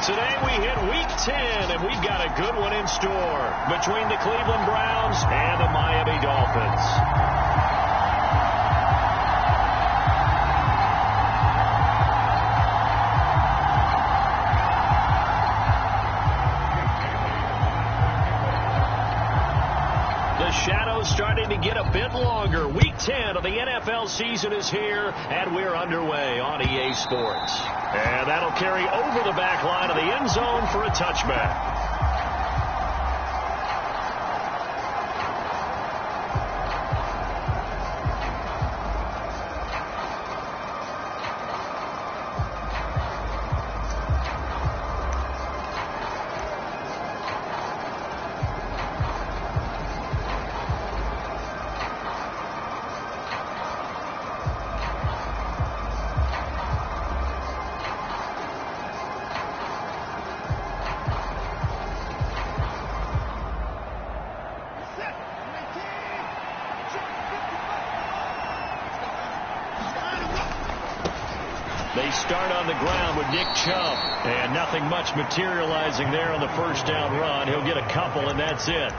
Today we hit Week 10, and we've got a good one in store between the Cleveland Browns and the Miami Dolphins. Shadows starting to get a bit longer. Week 10 of the NFL season is here, and we're underway on EA Sports. And that'll carry over the back line of the end zone for a touchback. They start on the ground with Nick Chubb, and nothing much materializing there on the first down run. He'll get a couple, and that's it.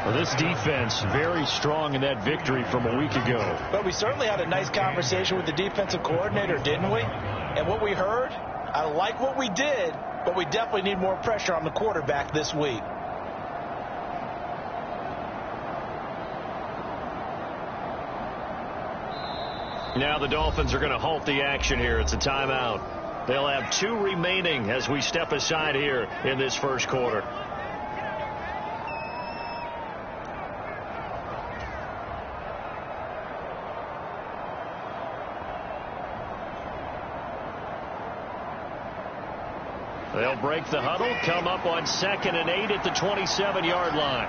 Well, this defense very strong in that victory from a week ago. But we certainly had a nice conversation with the defensive coordinator, didn't we? And what we heard, I like what we did, but we definitely need more pressure on the quarterback this week. Now the Dolphins are going to halt the action here. It's a timeout. They'll have 2 remaining as we step aside here in this first quarter. They'll break the huddle, come up on 2nd and 8 at the 27-yard line.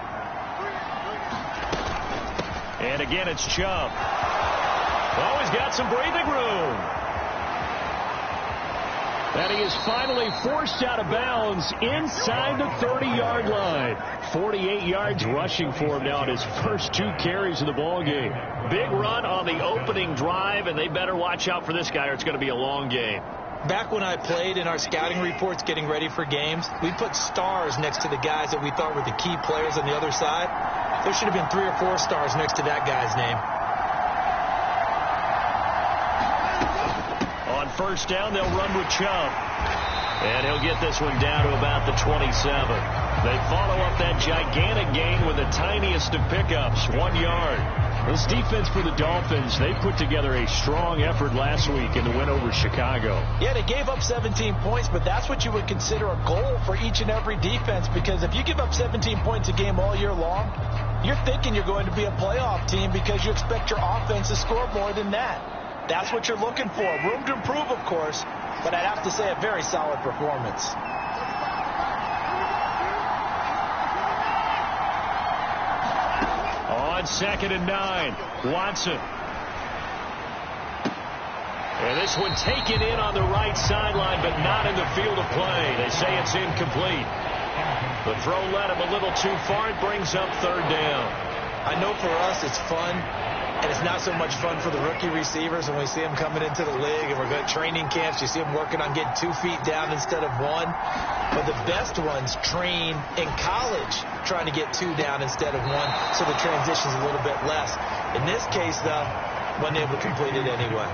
And again, it's Chubb. Oh, he's got some breathing room. And he is finally forced out of bounds inside the 30-yard line. 48 yards rushing for him now in his first 2 carries of the ballgame. Big run on the opening drive, and they better watch out for this guy or it's going to be a long game. Back when I played in our scouting reports getting ready for games, we put stars next to the guys that we thought were the key players on the other side. There should have been 3 or 4 stars next to that guy's name. On first down, they'll run with Chubb. And he'll get this one down to about the 27. They follow up that gigantic gain with the tiniest of pickups, 1 yard. This defense for the Dolphins, they put together a strong effort last week in the win over Chicago. Yeah, they gave up 17 points, but that's what you would consider a goal for each and every defense, because if you give up 17 points a game all year long, you're thinking you're going to be a playoff team because you expect your offense to score more than that. That's what you're looking for. Room to improve, of course, but I'd have to say a very solid performance. On 2nd and 9, Watson. And this one taken in on the right sideline, but not in the field of play. They say it's incomplete. The throw led him a little too far. It brings up 3rd down. I know for us it's fun, and it's not so much fun for the rookie receivers when we see them coming into the league and we're going to training camps. You see them working on getting 2 feet down instead of 1. But the best ones train in college trying to get 2 down instead of 1, so the transition's a little bit less. In this case, though, wasn't able to complete it anyway.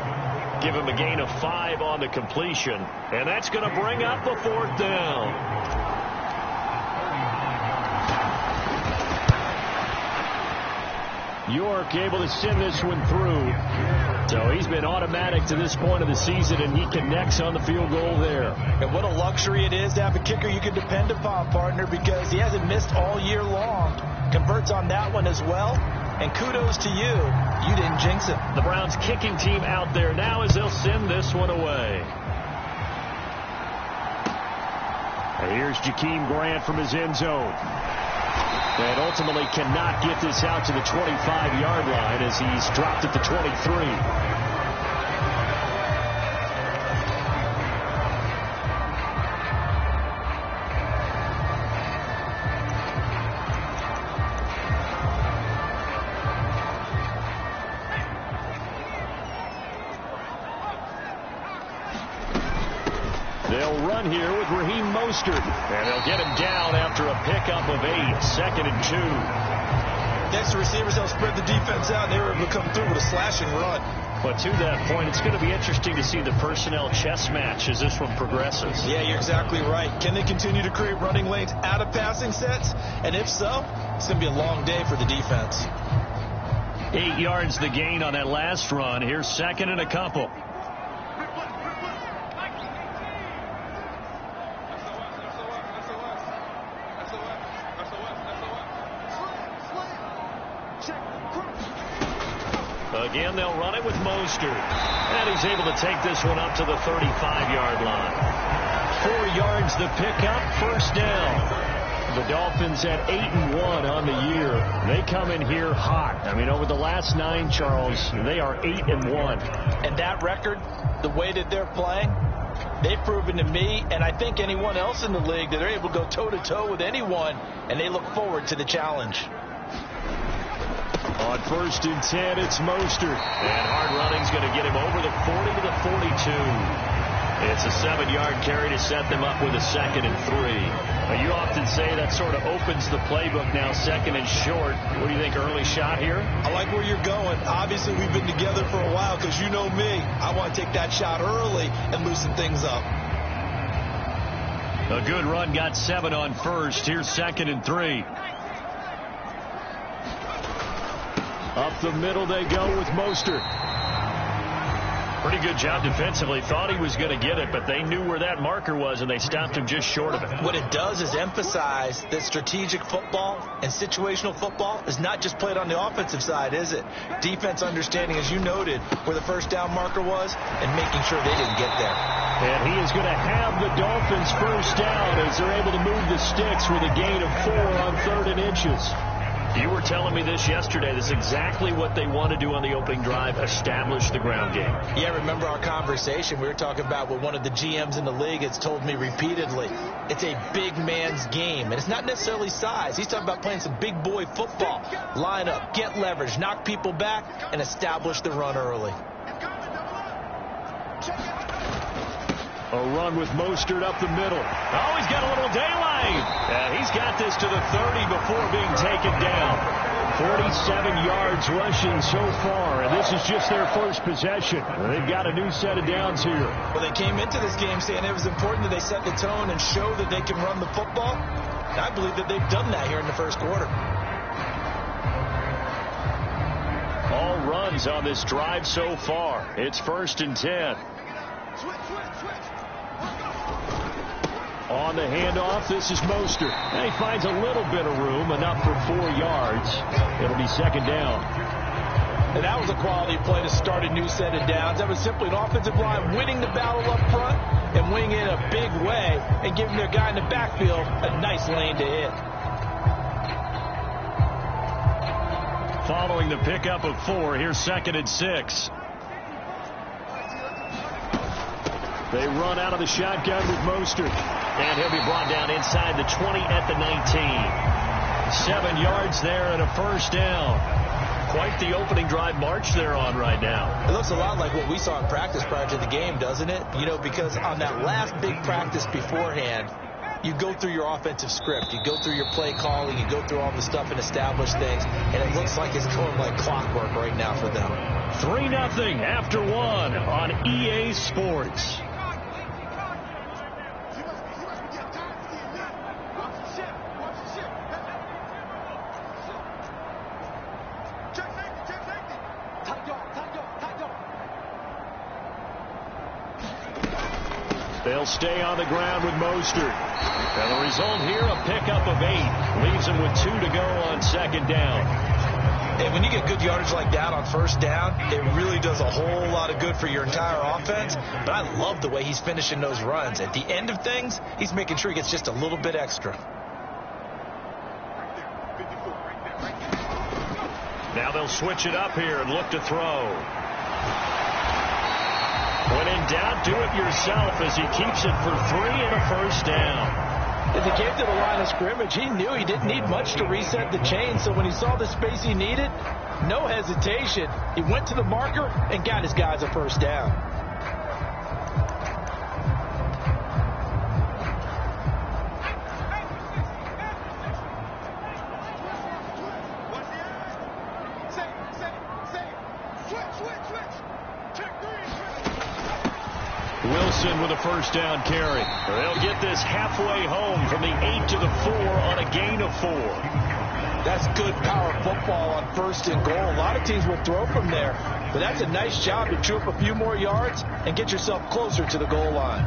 Give him a gain of 5 on the completion, and that's going to bring up the 4th down. York able to send this one through. So he's been automatic to this point of the season, and he connects on the field goal there. And what a luxury it is to have a kicker you can depend upon, partner, because he hasn't missed all year long. Converts on that one as well. And kudos to you. You didn't jinx it. The Browns kicking team out there now as they'll send this one away. And here's Jakeem Grant from his end zone. And ultimately cannot get this out to the 25-yard line as he's dropped at the 23. They'll run here with Raheem Mostert. And they'll get him down after a pickup of 8, 2nd and 2. Next to receivers, they'll spread the defense out. They were able to come through with a slashing run. But to that point, it's going to be interesting to see the personnel chess match as this one progresses. Yeah, you're exactly right. Can they continue to create running lanes out of passing sets? And if so, it's going to be a long day for the defense. 8 yards the gain on that last run. Here's 2nd and a couple. Again, they'll run it with Mostert. And he's able to take this one up to the 35-yard line. 4 yards the pickup, first down. The Dolphins at 8-1 on the year. They come in here hot. I mean, over the last 9, Charles, they are 8-1. And that record, the way that they're playing, they've proven to me, and I think anyone else in the league, that they're able to go toe-to-toe with anyone, and they look forward to the challenge. On 1st and 10, it's Mostert. And hard running's going to get him over the 40 to the 42. It's a 7-yard carry to set them up with a 2nd and 3. Now, you often say that sort of opens the playbook now, 2nd and short. What do you think, early shot here? I like where you're going. Obviously, we've been together for a while because you know me. I want to take that shot early and loosen things up. A good run, got 7 on 1st. Here's 2nd and 3. Up the middle they go with Mostert. Pretty good job defensively. Thought he was going to get it, but they knew where that marker was, and they stopped him just short of it. What it does is emphasize that strategic football and situational football is not just played on the offensive side, is it? Defense understanding, as you noted, where the first down marker was and making sure they didn't get there. And he is going to have the Dolphins first down as they're able to move the sticks with a gain of 4 on 3rd and inches. You were telling me this yesterday. This is exactly what they want to do on the opening drive, establish the ground game. Yeah, remember our conversation. We were talking about what one of the GMs in the league has told me repeatedly. It's a big man's game, and it's not necessarily size. He's talking about playing some big boy football. Line up, get leverage, knock people back, and establish the run early. A run with Mostert up the middle. Oh, he's got a little daylight. And he's got this to the 30 before being taken down. 47 yards rushing so far, and this is just their first possession. They've got a new set of downs here. Well, they came into this game saying it was important that they set the tone and show that they can run the football. And I believe that they've done that here in the first quarter. All runs on this drive so far. It's 1st and 10. On the handoff, this is Mostert. And he finds a little bit of room, enough for 4 yards. It'll be 2nd down. And that was a quality play to start a new set of downs. That was simply an offensive line winning the battle up front and winning in a big way and giving their guy in the backfield a nice lane to hit. Following the pickup of 4, here's 2nd and 6. They run out of the shotgun with Mostert. And he'll be brought down inside the 20 at the 19. 7 yards there and a first down. Quite the opening drive march they're on right now. It looks a lot like what we saw in practice prior to the game, doesn't it? You know, because on that last big practice beforehand, you go through your offensive script. You go through your play calling. You go through all the stuff and establish things. And it looks like it's going like clockwork right now for them. 3-0 after 1 on EA Sports. They'll stay on the ground with Mostert. And the result here, a pickup of 8. Leaves them with 2 to go on 2nd down. And when you get good yardage like that on first down, it really does a whole lot of good for your entire offense. But I love the way he's finishing those runs. At the end of things, he's making sure he gets just a little bit extra. Now they'll switch it up here and look to throw. When in doubt, do it yourself as he keeps it for 3 and a first down. As he came to the line of scrimmage, he knew he didn't need much to reset the chain. So when he saw the space he needed, no hesitation. He went to the marker and got his guys a first down. Wilson with a first down carry. They'll get this halfway home from the 8 to the 4 on a gain of 4. That's good power football on 1st and goal. A lot of teams will throw from there, but that's a nice job to chew up a few more yards and get yourself closer to the goal line.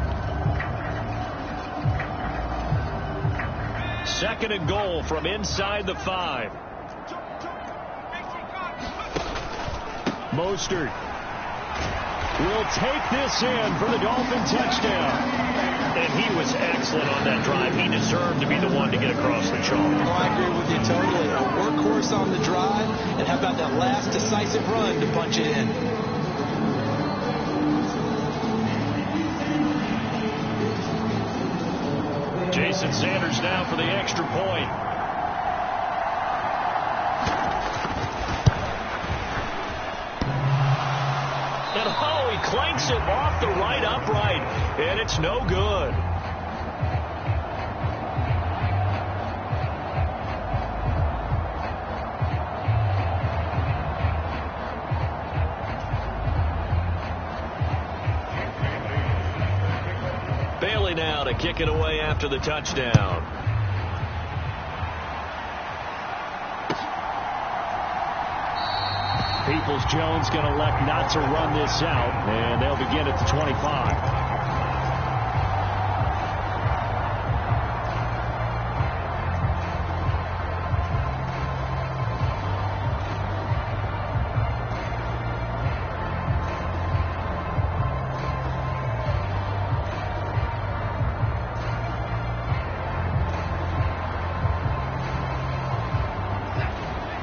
2nd and goal from inside the 5. Mostert will take this in for the Dolphin touchdown. And he was excellent on that drive. He deserved to be the one to get across the chalk. Oh, I agree with you totally. A workhorse on the drive, and how about that last decisive run to punch it in? Jason Sanders now for the extra point. And oh, he clanks it off the right upright, and it's no good. Bailey now to kick it away after the touchdown. Peoples-Jones going to elect not to run this out, and they'll begin at the 25.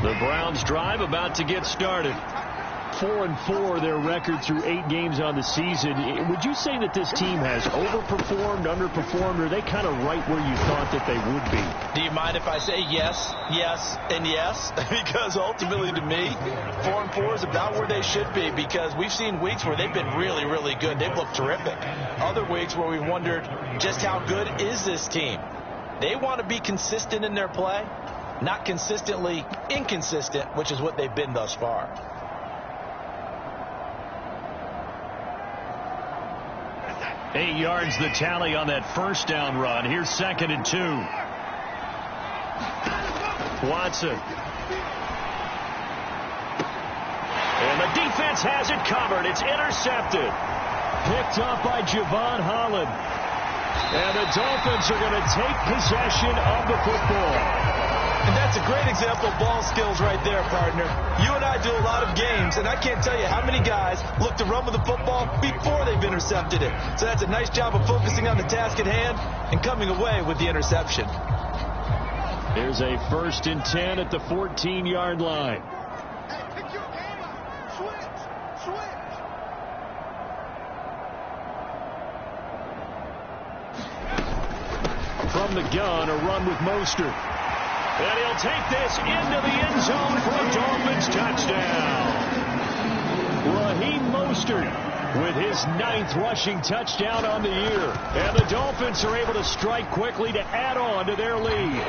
The Browns drive about to get started. 4-4 their record through 8 games on the season. Would you say that this team has overperformed, underperformed, or are they kind of right where you thought that they would be? Do you mind if I say yes, yes, and yes? Because ultimately to me, 4-4 is about where they should be, because we've seen weeks where they've been really, really good. They've looked terrific. Other weeks where we wondered just how good is this team. They want to be consistent in their play, not consistently inconsistent, which is what they've been thus far. Eight yards the tally on that first down run. Here's 2nd and 2. Watson. And the defense has it covered. It's intercepted. Picked up by Javon Holland. And the Dolphins are going to take possession of the football. And that's a great example of ball skills right there, partner. You and I do a lot of games, and I can't tell you how many guys look to run with the football before they've intercepted it. So that's a nice job of focusing on the task at hand and coming away with the interception. There's a 1st and 10 at the 14-yard line. Hey, pick your game up. Switch. From the gun, a run with Mostert. And he'll take this into the end zone for a Dolphins touchdown. Raheem Mostert with his 9th rushing touchdown on the year. And the Dolphins are able to strike quickly to add on to their lead.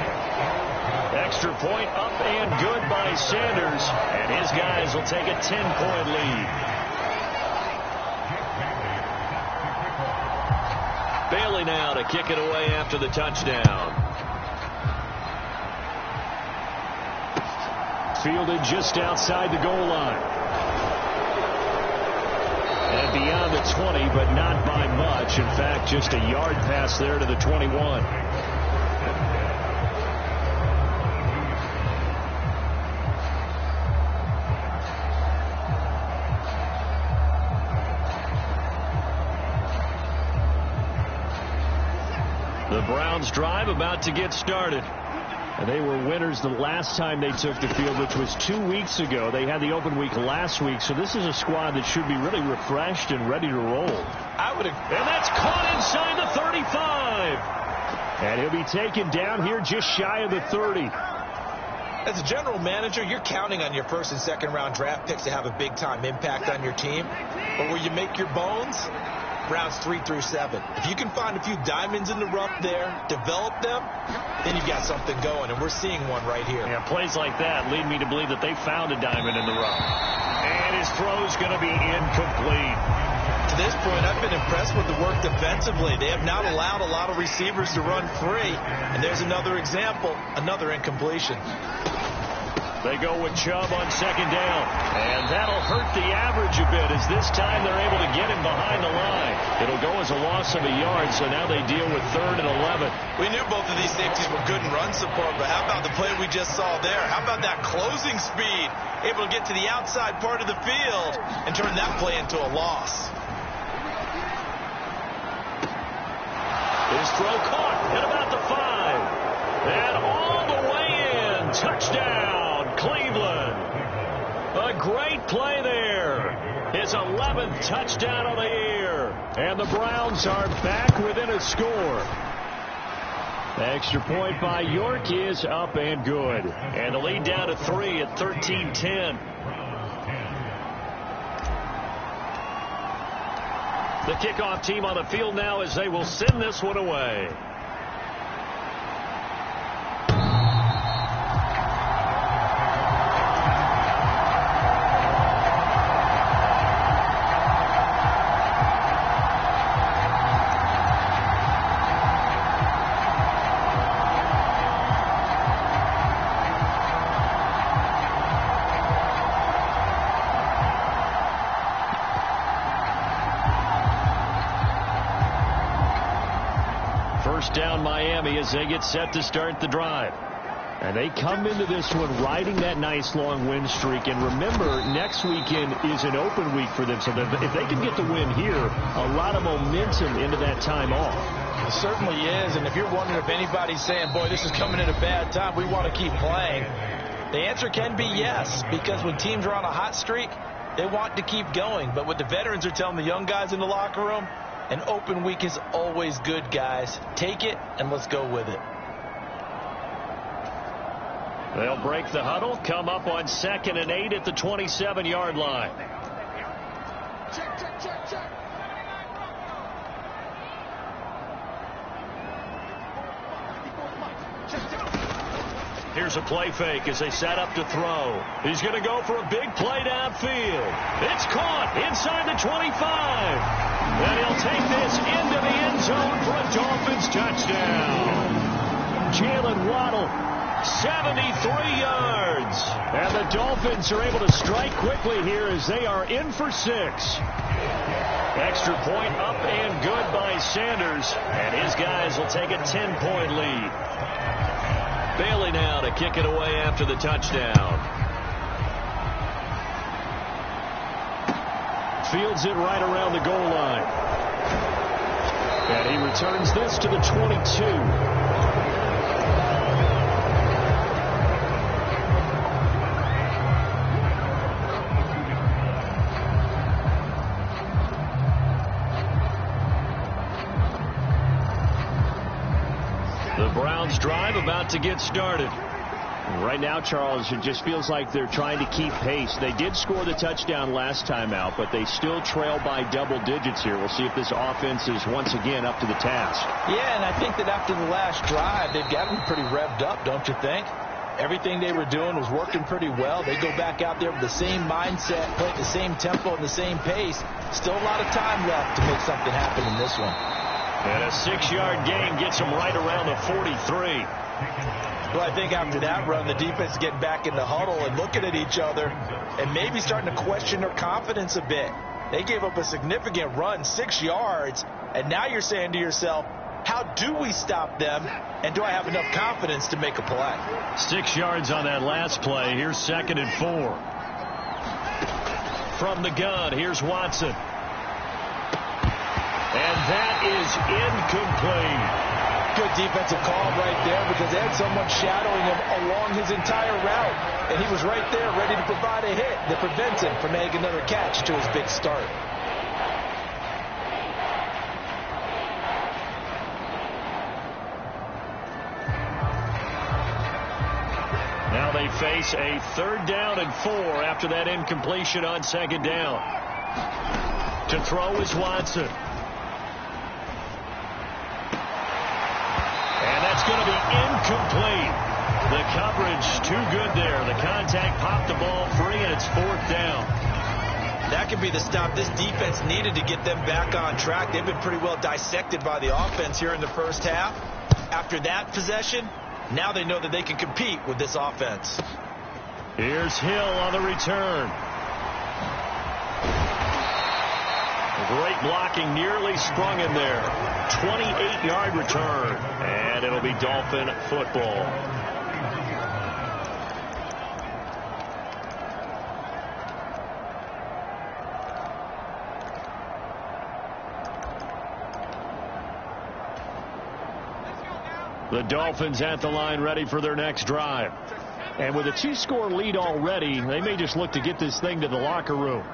Extra point up and good by Sanders. And his guys will take a 10-point lead. Bailey now to kick it away after the touchdown. Fielded just outside the goal line. And beyond the 20, but not by much. In fact, just a yard pass there to the 21. The Browns drive about to get started. And they were winners the last time they took the field, which was 2 weeks ago. They had the open week last week, so this is a squad that should be really refreshed and ready to roll. And that's caught inside the 35. And he'll be taken down here just shy of the 30. As a general manager, you're counting on your 1st and 2nd round draft picks to have a big-time impact on your team. But where you make your bones, rounds 3 through 7. If you can find a few diamonds in the rough there, develop them, then you've got something going, and we're seeing one right here. Yeah, plays like that lead me to believe that they found a diamond in the rough. And his throw's going to be incomplete. this point, I've been impressed with the work defensively. They have not allowed a lot of receivers to run free. And there's another example, another incompletion. They go with Chubb on second down. And that'll hurt the average a bit as this time they're able to get him behind the line. It'll go as a loss of a yard, so now they deal with 3rd and 11. We knew both of these safeties were good in run support, but how about the play we just saw there? How about that closing speed? Able to get to the outside part of the field and turn that play into a loss. His throw caught at about the 5. And all the way in. Touchdown, Cleveland. A great play there. His 11th touchdown of the year. And the Browns are back within a score. Extra point by York is up and good. And the lead down to 3 at 13-10. The kickoff team on the field now as they will send this one away. Down Miami as they get set to start the drive. And they come into this one riding that nice long win streak. And remember, next weekend is an open week for them. So if they can get the win here, a lot of momentum into that time off. It certainly is. And if you're wondering if anybody's saying, boy, this is coming at a bad time, we want to keep playing, the answer can be yes. Because when teams are on a hot streak, they want to keep going. But what the veterans are telling the young guys in the locker room, an open week is always good, guys. Take it, and let's go with it. They'll break the huddle, come up on 2nd and 8 at the 27-yard line. Check, check, check, check. Here's a play fake as they set up to throw. He's going to go for a big play downfield. It's caught inside the 25. And he'll take this into the end zone for a Dolphins touchdown. Jalen Waddle, 73 yards. And the Dolphins are able to strike quickly here as they are in for 6. Extra point up and good by Sanders. And his guys will take a 10-point lead. Bailey now to kick it away after the touchdown. Fields it right around the goal line. And he returns this to the 22. The Browns drive about to get started. Right now, Charles, it just feels like they're trying to keep pace. They did score the touchdown last time out, but they still trail by double digits here. We'll see if this offense is once again up to the task. Yeah, and I think that after the last drive, they've got them pretty revved up, don't you think? Everything they were doing was working pretty well. They go back out there with the same mindset, play at the same tempo and the same pace. Still a lot of time left to make something happen in this one. And a 6-yard gain gets them right around the 43. Well, I think after that run, the defense is getting back in the huddle and looking at each other and maybe starting to question their confidence a bit. They gave up a significant run, 6 yards, and now you're saying to yourself, how do we stop them, and do I have enough confidence to make a play? 6 yards on that last play. Here's 2nd and 4. From the gun, here's Watson. And that is incomplete. Good defensive call right there because they had someone shadowing him along his entire route. And he was right there ready to provide a hit that prevents him from making another catch to his big start. Now they face a 3rd down and 4 after that incompletion on 2nd down. To throw is Watson. And that's going to be incomplete. The coverage too good there. The contact popped the ball free, and it's 4th down. That could be the stop this defense needed to get them back on track. They've been pretty well dissected by the offense here in the first half. After that possession, now they know that they can compete with this offense. Here's Hill on the return. Great blocking, nearly sprung in there. 28-yard return, and it'll be Dolphin football. The Dolphins at the line, ready for their next drive. And with a 2-score lead already, they may just look to get this thing to the locker room.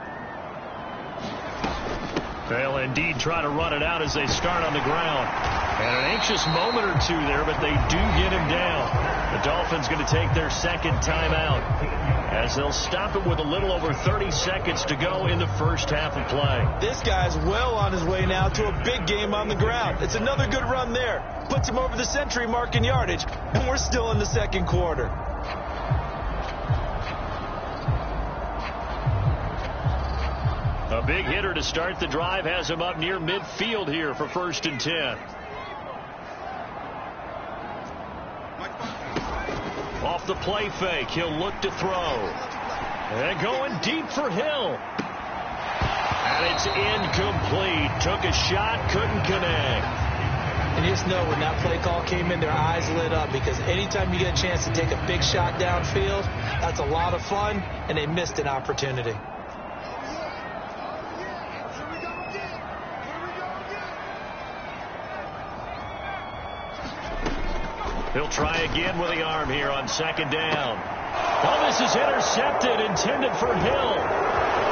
They'll indeed try to run it out as they start on the ground. And an anxious moment or two there, but they do get him down. The Dolphins going to take their second timeout as they'll stop it with a little over 30 seconds to go in the first half of play. This guy's well on his way now to a big game on the ground. It's another good run there. Puts him over the century mark in yardage, and we're still in the second quarter. A big hitter to start the drive has him up near midfield here for 1st and 10. Off the play fake, he'll look to throw. And going deep for Hill. And it's incomplete. Took a shot, couldn't connect. And you just know when that play call came in, their eyes lit up, because anytime you get a chance to take a big shot downfield, that's a lot of fun, and they missed an opportunity. He'll try again with the arm here on 2nd down. Oh, this is intercepted, intended for Hill.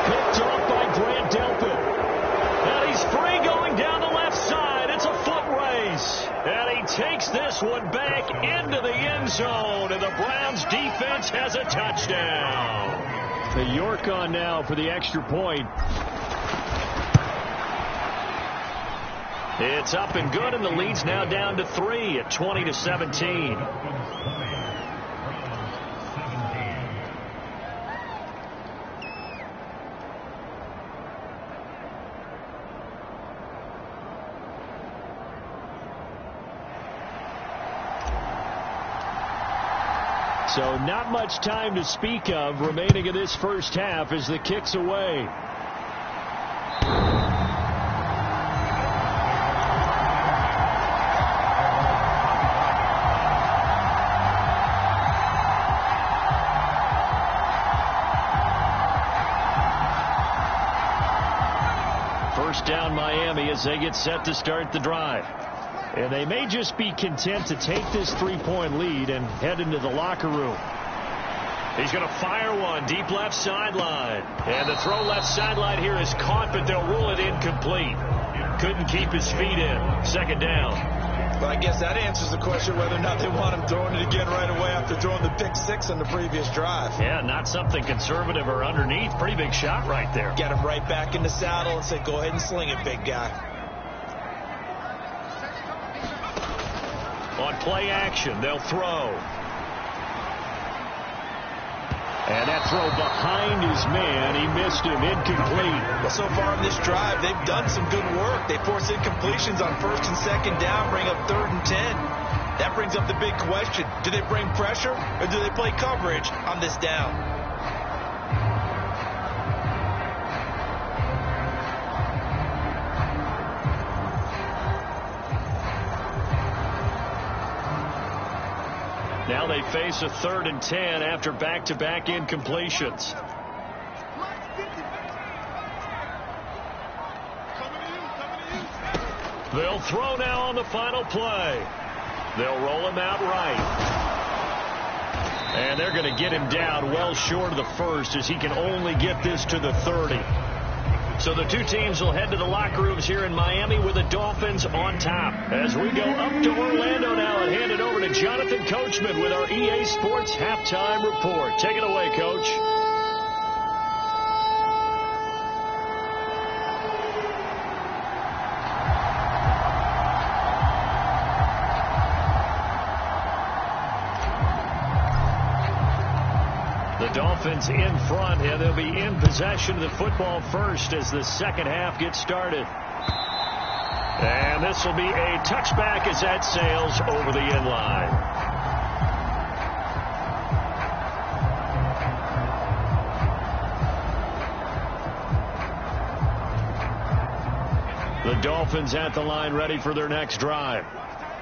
Picked off by Grant Delpit. And he's free going down the left side. It's a foot race. And he takes this one back into the end zone. And the Browns defense has a touchdown. The York on now for the extra point. It's up and good, and the lead's now down to 3 at 20-17. So not much time to speak of remaining in this first half as the kick's away. Down Miami as they get set to start the drive. And they may just be content to take this 3-point lead and head into the locker room. He's going to fire one deep left sideline. And the throw left sideline here is caught, but they'll rule it incomplete. Couldn't keep his feet in. 2nd down. Well, I guess that answers the question whether or not they want him throwing it again right away after throwing the pick 6 on the previous drive. Yeah, not something conservative or underneath. Pretty big shot right there. Get him right back in the saddle and say, go ahead and sling it, big guy. On play action, they'll throw. And that throw behind his man, he missed him, incomplete. Well, so far in this drive, they've done some good work. They force incompletions on 1st and 2nd down, bring up 3rd and 10. That brings up the big question. Do they bring pressure, or do they play coverage on this down? Now they face a 3rd and 10 after back-to-back incompletions. They'll throw now on the final play. They'll roll him out right. And they're going to get him down well short of the 1st as he can only get this to the 30. So the two teams will head to the locker rooms here in Miami with the Dolphins on top. As we go up to Orlando now and hand it over to Jonathan Coachman with our EA Sports Halftime Report. Take it away, Coach. The Dolphins in front, and they'll be in possession of the football first as the second half gets started. And this will be a touchback as that sails over the end line. The Dolphins at the line ready for their next drive.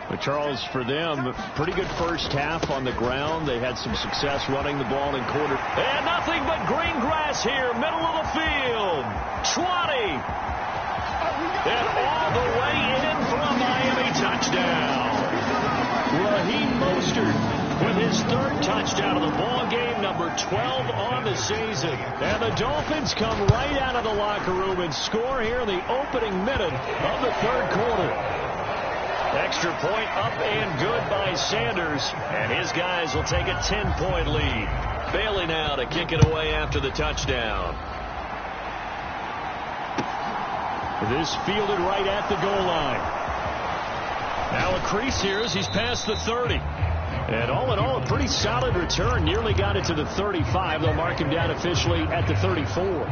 But Charles, for them, pretty good first half on the ground. They had some success running the ball in quarter. And nothing but green grass here, middle of the field. 20. And all the way in for a Miami touchdown. Raheem Mostert with his third touchdown of the ball game, number 12 on the season. And the Dolphins come right out of the locker room and score here in the opening minute of the third quarter. Extra point up and good by Sanders, and his guys will take a 10-point lead. Bailey now to kick it away after the touchdown. This fielded right at the goal line. Now a crease here as he's past the 30. And all in all, a pretty solid return. Nearly got it to the 35. They'll mark him down officially at the 34.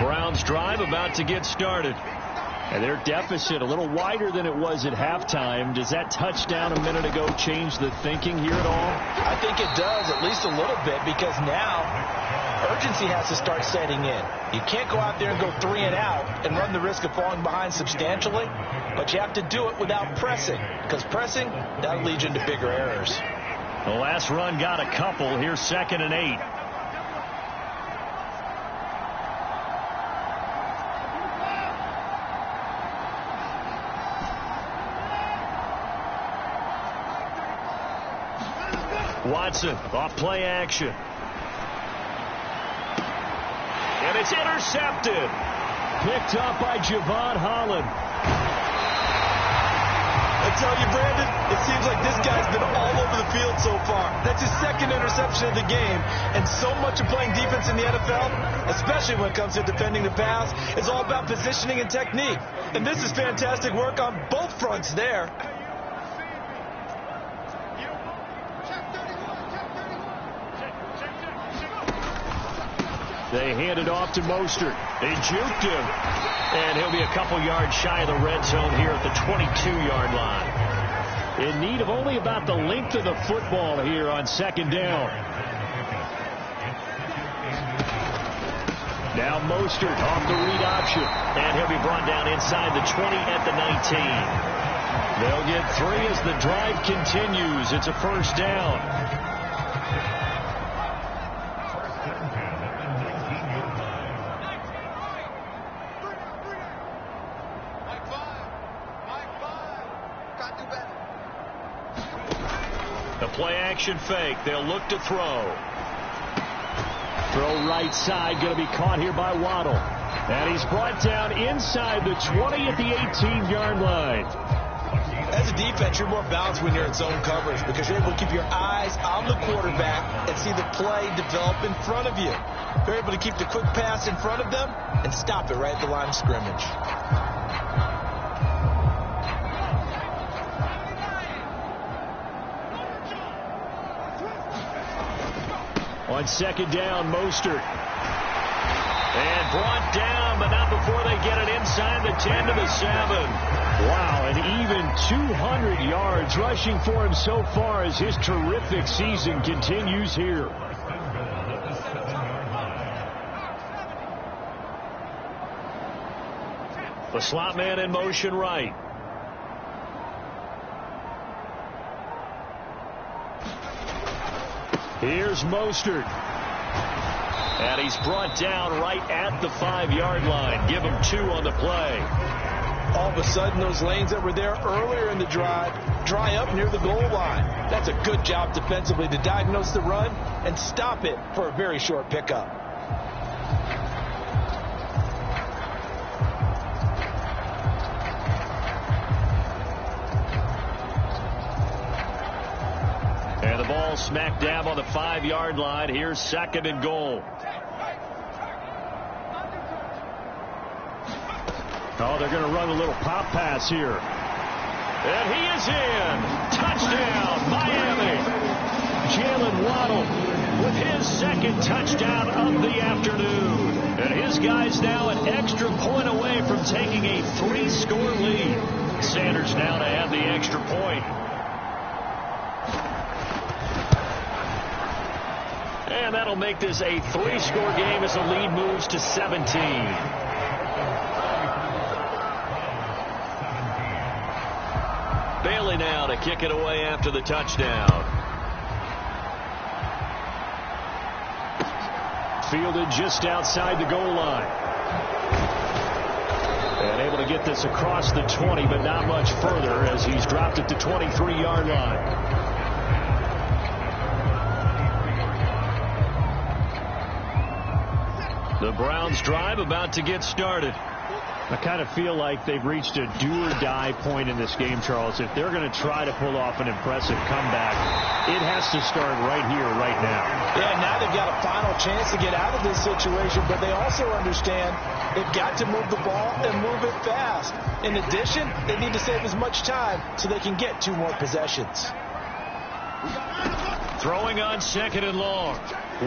Browns drive about to get started. And their deficit a little wider than it was at halftime. Does that touchdown a minute ago change the thinking here at all? I think it does, at least a little bit, because now urgency has to start setting in. You can't go out there and go 3 and out and run the risk of falling behind substantially, but you have to do it without pressing, because pressing, that'll lead you into bigger errors. The last run got a couple. Here's 2nd and 8. Watson off play action. And it's intercepted. Picked up by Javon Holland. I tell you, Brandon, it seems like this guy's been all over the field so far. That's his 2nd interception of the game. And so much of playing defense in the NFL, especially when it comes to defending the pass, is all about positioning and technique. And this is fantastic work on both fronts there. They hand it off to Mostert. They juked him. And he'll be a couple yards shy of the red zone here at the 22-yard line. In need of only about the length of the football here on 2nd down. Now Mostert off the read option. And he'll be brought down inside the 20 at the 19. They'll get 3 as the drive continues. It's a first down. Play action fake. They'll look to throw. Throw right side. Going to be caught here by Waddle. And he's brought down inside the 20 at the 18-yard line. As a defense, you're more balanced when you're in zone coverage because you're able to keep your eyes on the quarterback and see the play develop in front of you. You're able to keep the quick pass in front of them and stop it right at the line of scrimmage. On 2nd down, Mostert. And brought down, but not before they get it inside the 10 to the 7. Wow, an even 200 yards rushing for him so far as his terrific season continues here. The slot man in motion right. Here's Mostert. And he's brought down right at the 5-yard line. Give him 2 on the play. All of a sudden, those lanes that were there earlier in the drive dry up near the goal line. That's a good job defensively to diagnose the run and stop it for a very short pickup. And the ball smack dab on the 5-yard line. Here's 2nd and goal. Oh, they're going to run a little pop pass here. And he is in. Touchdown, Miami. Jalen Waddle with his 2nd touchdown of the afternoon. And his guys now an extra point away from taking a 3-score lead. Sanders now to have the extra point. And that'll make this a 3-score game as the lead moves to 17. Bailey now to kick it away after the touchdown. Fielded just outside the goal line. And able to get this across the 20, but not much further as he's dropped it to 23-yard line. The Browns drive about to get started. I kind of feel like they've reached a do-or-die point in this game, Charles. If they're going to try to pull off an impressive comeback, it has to start right here, right now. Yeah, now they've got a final chance to get out of this situation, but they also understand they've got to move the ball and move it fast. In addition, they need to save as much time so they can get 2 more possessions. Throwing on 2nd and long.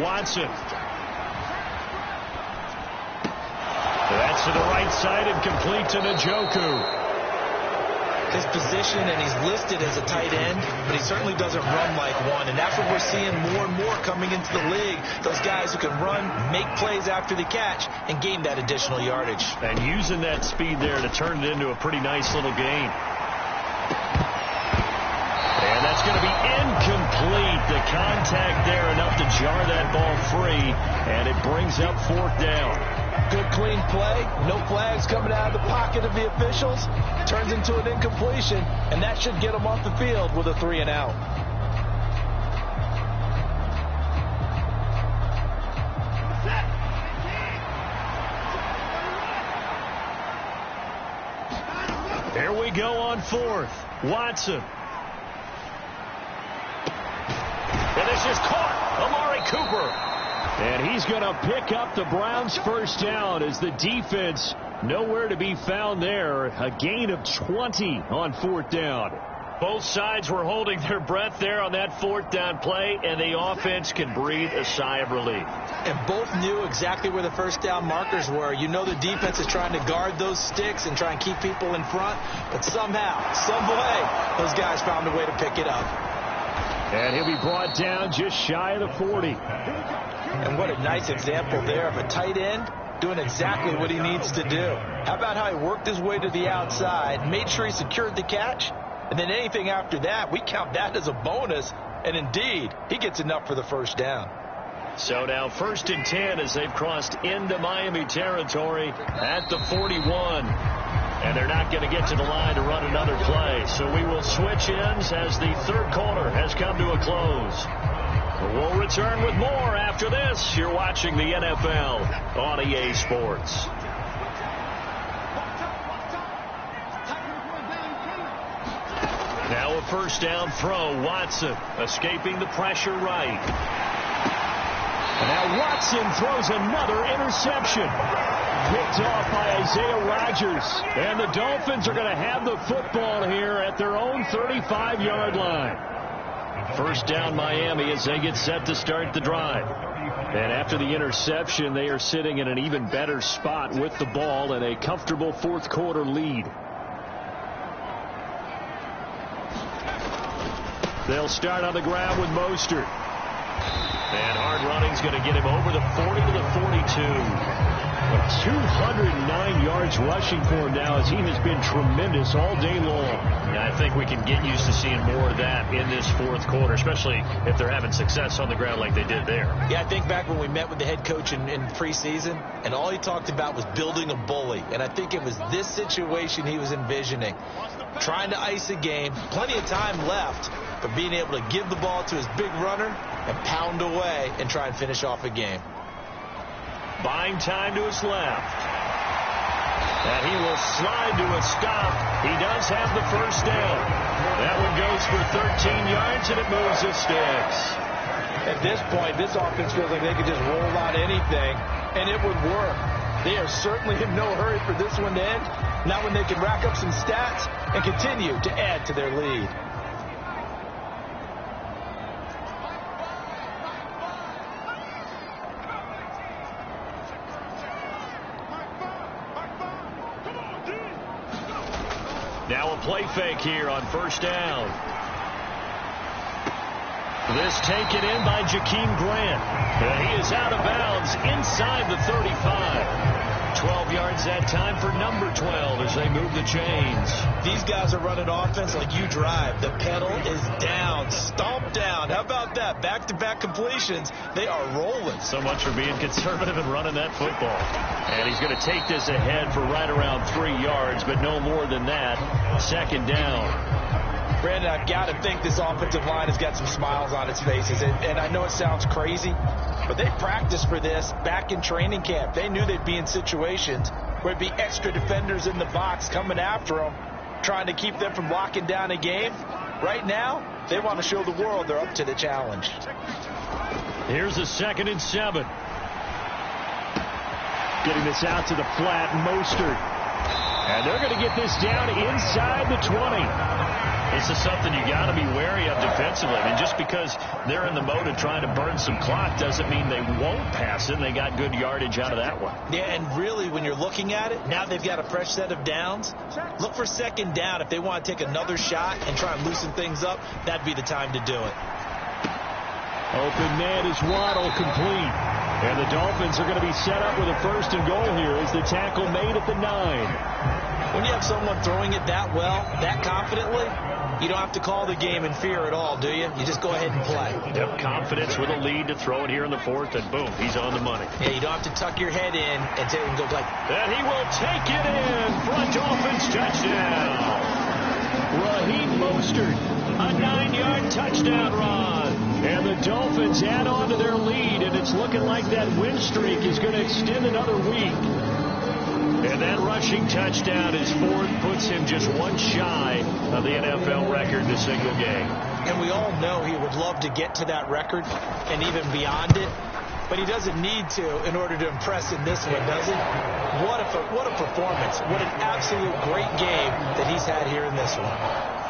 Watson. That's to the right side and complete to Njoku. His position, and he's listed as a tight end, but he certainly doesn't run like one. And that's what we're seeing more and more coming into the league. Those guys who can run, make plays after the catch, and gain that additional yardage. And using that speed there to turn it into a pretty nice little gain. And that's going to be incomplete. The contact there enough to jar that ball free, and it brings up 4th down. Good, clean play. No flags coming out of the pocket of the officials. Turns into an incompletion, and that should get them off the field with a 3 and out. Here we go on 4th. Watson. And this is caught. Amari Cooper. And he's going to pick up the Browns' 1st down as the defense nowhere to be found there. A gain of 20 on 4th down. Both sides were holding their breath there on that 4th down play, and the offense can breathe a sigh of relief. And both knew exactly where the 1st down markers were. You know the defense is trying to guard those sticks and try and keep people in front, but somehow, some way, those guys found a way to pick it up. And he'll be brought down just shy of the 40. And what a nice example there of a tight end doing exactly what he needs to do. How about how he worked his way to the outside, made sure he secured the catch, and then anything after that, we count that as a bonus. And indeed, he gets enough for the 1st down. So now 1st and 10 as they've crossed into Miami territory at the 41. And they're not going to get to the line to run another play. So we will switch ends as the 3rd quarter has come to a close. We'll return with more after this. You're watching the NFL on EA Sports. Now a 1st down throw. Watson escaping the pressure right. And now Watson throws another interception. Picked off by Isaiah Rodgers. And the Dolphins are going to have the football here at their own 35-yard line. 1st down Miami as they get set to start the drive. And after the interception, they are sitting in an even better spot with the ball and a comfortable 4th quarter lead. They'll start on the ground with Mostert. And hard running's going to get him over the 40 to the 42. 209 yards rushing for him now as he has been tremendous all day long. I think we can get used to seeing more of that in this 4th quarter, especially if they're having success on the ground like they did there. Yeah, I think back when we met with the head coach in preseason, and all he talked about was building a bully. And I think it was this situation he was envisioning. Trying to ice a game, plenty of time left, but being able to give the ball to his big runner and pound away and try and finish off a game. Buying time to his left. And he will slide to a stop. He does have the first down. That one goes for 13 yards, and it moves the sticks. At this point, this offense feels like they could just roll out anything, and it would work. They are certainly in no hurry for this one to end. Not when they can rack up some stats and continue to add to their lead. Now a play fake here on first down. This taken in by Jakeem Grant. He is out of bounds inside the 35. 12 yards that time for number 12 as they move the chains. These guys are running offense like you drive. The pedal is down, stomp down. How about that? Back-to-back completions. They are rolling. So much for being conservative and running that football. And he's going to take this ahead for right around 3 yards, but no more than that. Second down. Brandon, I've got to think this offensive line has got some smiles on its faces. And I know it sounds crazy, but they practiced for this back in training camp. They knew they'd be in situations where it'd be extra defenders in the box coming after them, trying to keep them from locking down a game. Right now, they want to show the world they're up to the challenge. Here's a 2nd and 7. Getting this out to the flat, Mostert. And they're going to get this down inside the 20. This is something you got to be wary of defensively. I mean, just because they're in the mode of trying to burn some clock doesn't mean they won't pass it. And they got good yardage out of that one. Yeah, and really, when you're looking at it, now they've got a fresh set of downs. Look for second down. If they want to take another shot and try and loosen things up, that'd be the time to do it. Open man is Waddle, complete. And the Dolphins are going to be set up with a 1st and goal here as the tackle made at the 9. When you have someone throwing it that well, that confidently, you don't have to call the game in fear at all, do you? You just go ahead and play. Yep, confidence with a lead to throw it here in the 4th, and boom, he's on the money. Yeah, you don't have to tuck your head in and take and go like. And he will take it in for a Dolphins touchdown. Raheem Mostert, a 9-yard touchdown run. And the Dolphins add on to their lead, and it's looking like that win streak is going to extend another week. And that rushing touchdown, his 4th, puts him just one shy of the NFL record in a single game. And we all know he would love to get to that record and even beyond it, but he doesn't need to in order to impress in this one, does he? What a performance. What an absolute great game that he's had here in this one.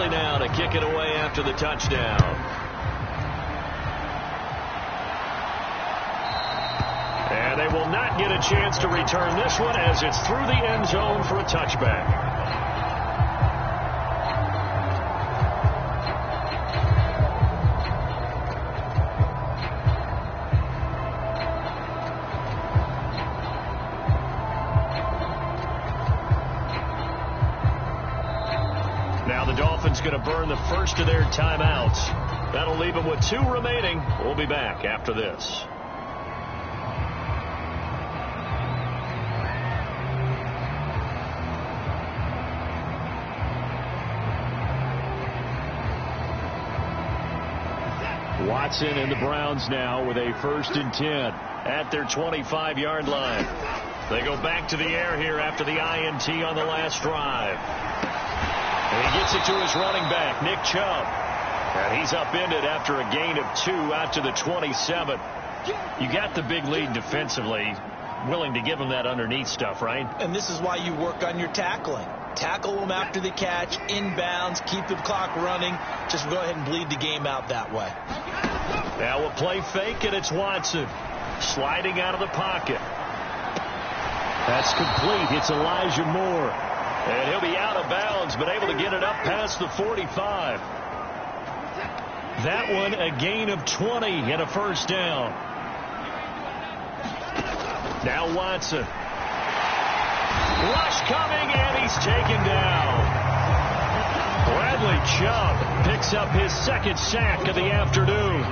Now to kick it away after the touchdown. And they will not get a chance to return this one as it's through the end zone for a touchback. Going to burn the first of their timeouts. That'll leave them with 2 remaining. We'll be back after this. Watson and the Browns now with a 1st and 10 at their 25-yard line. They go back to the air here after the INT on the last drive. And he gets it to his running back, Nick Chubb. And he's upended after a gain of 2 out to the 27. You got the big lead defensively. Willing to give him that underneath stuff, right? And this is why you work on your tackling. Tackle them after the catch, inbounds, keep the clock running. Just go ahead and bleed the game out that way. Now a play fake, and it's Watson. Sliding out of the pocket. That's complete. It's Elijah Moore. And he'll be out of bounds, but able to get it up past the 45. That one a gain of 20 and a 1st down. Now Watson. Rush coming, and he's taken down. Bradley Chubb picks up his 2nd sack of the afternoon.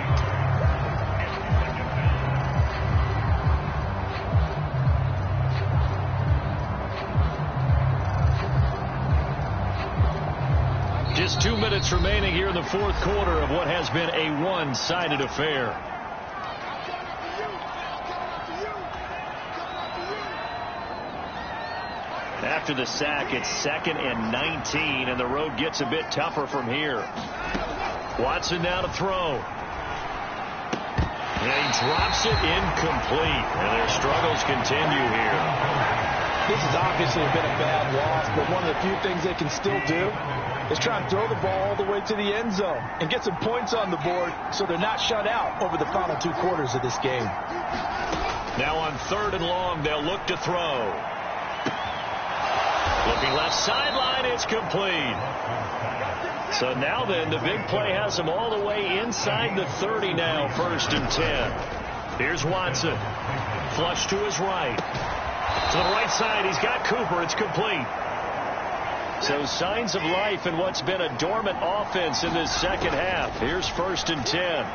Just 2 minutes minutes remaining here in the fourth quarter of what has been a one-sided affair. After the sack, it's 2nd and 19, and the road gets a bit tougher from here. Watson now to throw. And he drops it incomplete, and their struggles continue here. This has obviously been a bad loss, but one of the few things they can still do is try and throw the ball all the way to the end zone and get some points on the board so they're not shut out over the final 2 quarters of this game. Now on 3rd and long, they'll look to throw. Looking left sideline, it's complete. So now then, the big play has him all the way inside the 30 now, 1st and 10. Here's Watson. Flush to his right. To the right side, he's got Cooper. It's complete. So signs of life in what's been a dormant offense in this second half. Here's 1st and 10.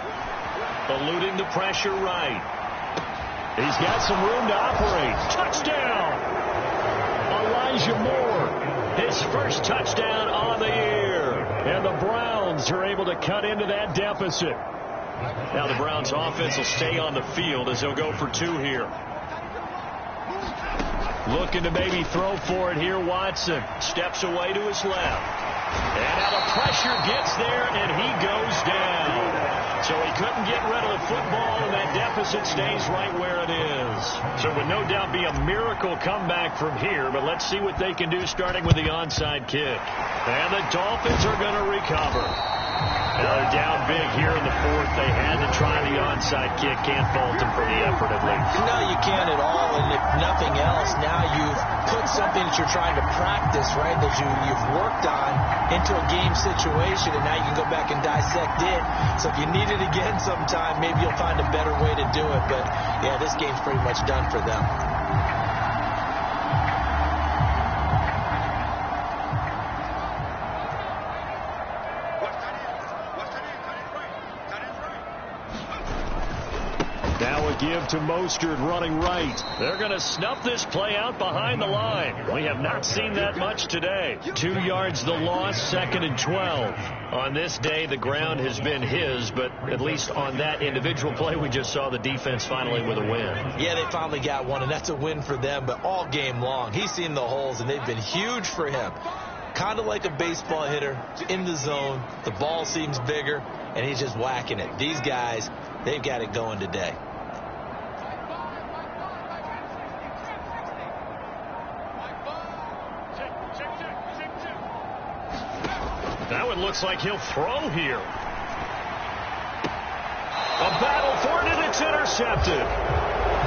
Eluding the pressure right. He's got some room to operate. Touchdown! Elijah Moore, his first touchdown on the year. And the Browns are able to cut into that deficit. Now the Browns offense will stay on the field as they'll go for 2 here. Looking to maybe throw for it here, Watson. Steps away to his left. And now the pressure gets there, and he goes down. So he couldn't get rid of the football, and that deficit stays right where it is. So it would no doubt be a miracle comeback from here, but let's see what they can do starting with the onside kick. And the Dolphins are going to recover. Now they're down big here in the 4th. They had to try the onside kick. Can't fault them for the effort at least. No, you can't at all. And if nothing else, now you've put something that you're trying to practice, right, that you've worked on into a game situation, and now you can go back and dissect it. So if you need it again sometime, maybe you'll find a better way to do it. But, yeah, this game's pretty much done for them. Give to Mostert running right. They're going to snuff this play out behind the line. We have not seen that much today. 2 yards the loss, 2nd and 12. On this day, the ground has been his, but at least on that individual play, we just saw the defense finally with a win. Yeah, they finally got one, and that's a win for them, but all game long, he's seen the holes, and they've been huge for him. Kind of like a baseball hitter in the zone. The ball seems bigger, and he's just whacking it. These guys, they've got it going today. Now it looks like he'll throw here. A battle for it, and it's intercepted.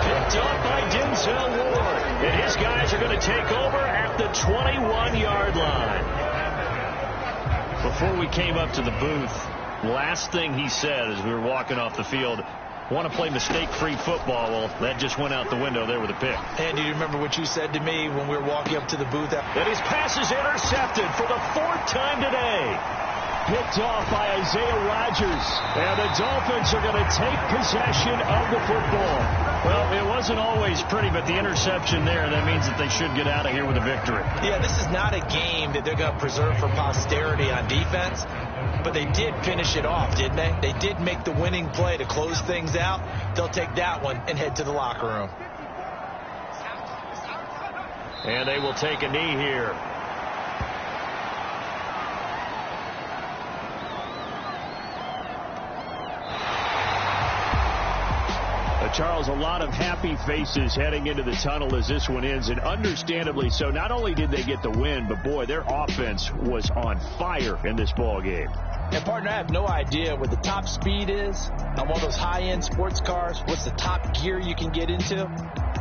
Picked up by Denzel Ward. And his guys are going to take over at the 21-yard line. Before we came up to the booth, last thing he said as we were walking off the field, want to play mistake-free football. Well, that just went out the window there with a pick. And do you remember what you said to me when we were walking up to the booth? And his pass is intercepted for the 4th time today. Picked off by Isaiah Rodgers. And the Dolphins are going to take possession of the football. Well, it wasn't always pretty, but the interception there, that means that they should get out of here with a victory. Yeah, this is not a game that they're going to preserve for posterity on defense. But they did finish it off, didn't they? They did make the winning play to close things out. They'll take that one and head to the locker room. And they will take a knee here. Charles, a lot of happy faces heading into the tunnel as this one ends, and understandably so. Not only did they get the win, but, boy, their offense was on fire in this ball game. And, partner, I have no idea what the top speed is on one of those high-end sports cars. What's the top gear you can get into?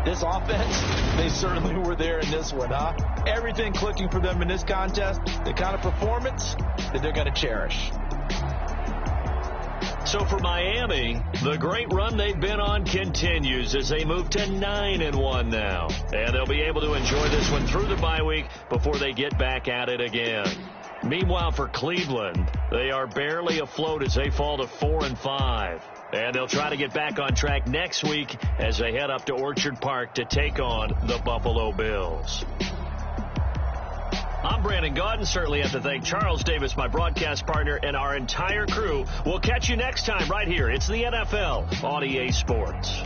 This offense, they certainly were there in this one, huh? Everything clicking for them in this contest, the kind of performance that they're going to cherish. So for Miami, the great run they've been on continues as they move to 9-1 now. And they'll be able to enjoy this one through the bye week before they get back at it again. Meanwhile, for Cleveland, they are barely afloat as they fall to 4-5. And they'll try to get back on track next week as they head up to Orchard Park to take on the Buffalo Bills. I'm Brandon Gaudin. Certainly have to thank Charles Davis, my broadcast partner, and our entire crew. We'll catch you next time right here. It's the NFL on EA Sports.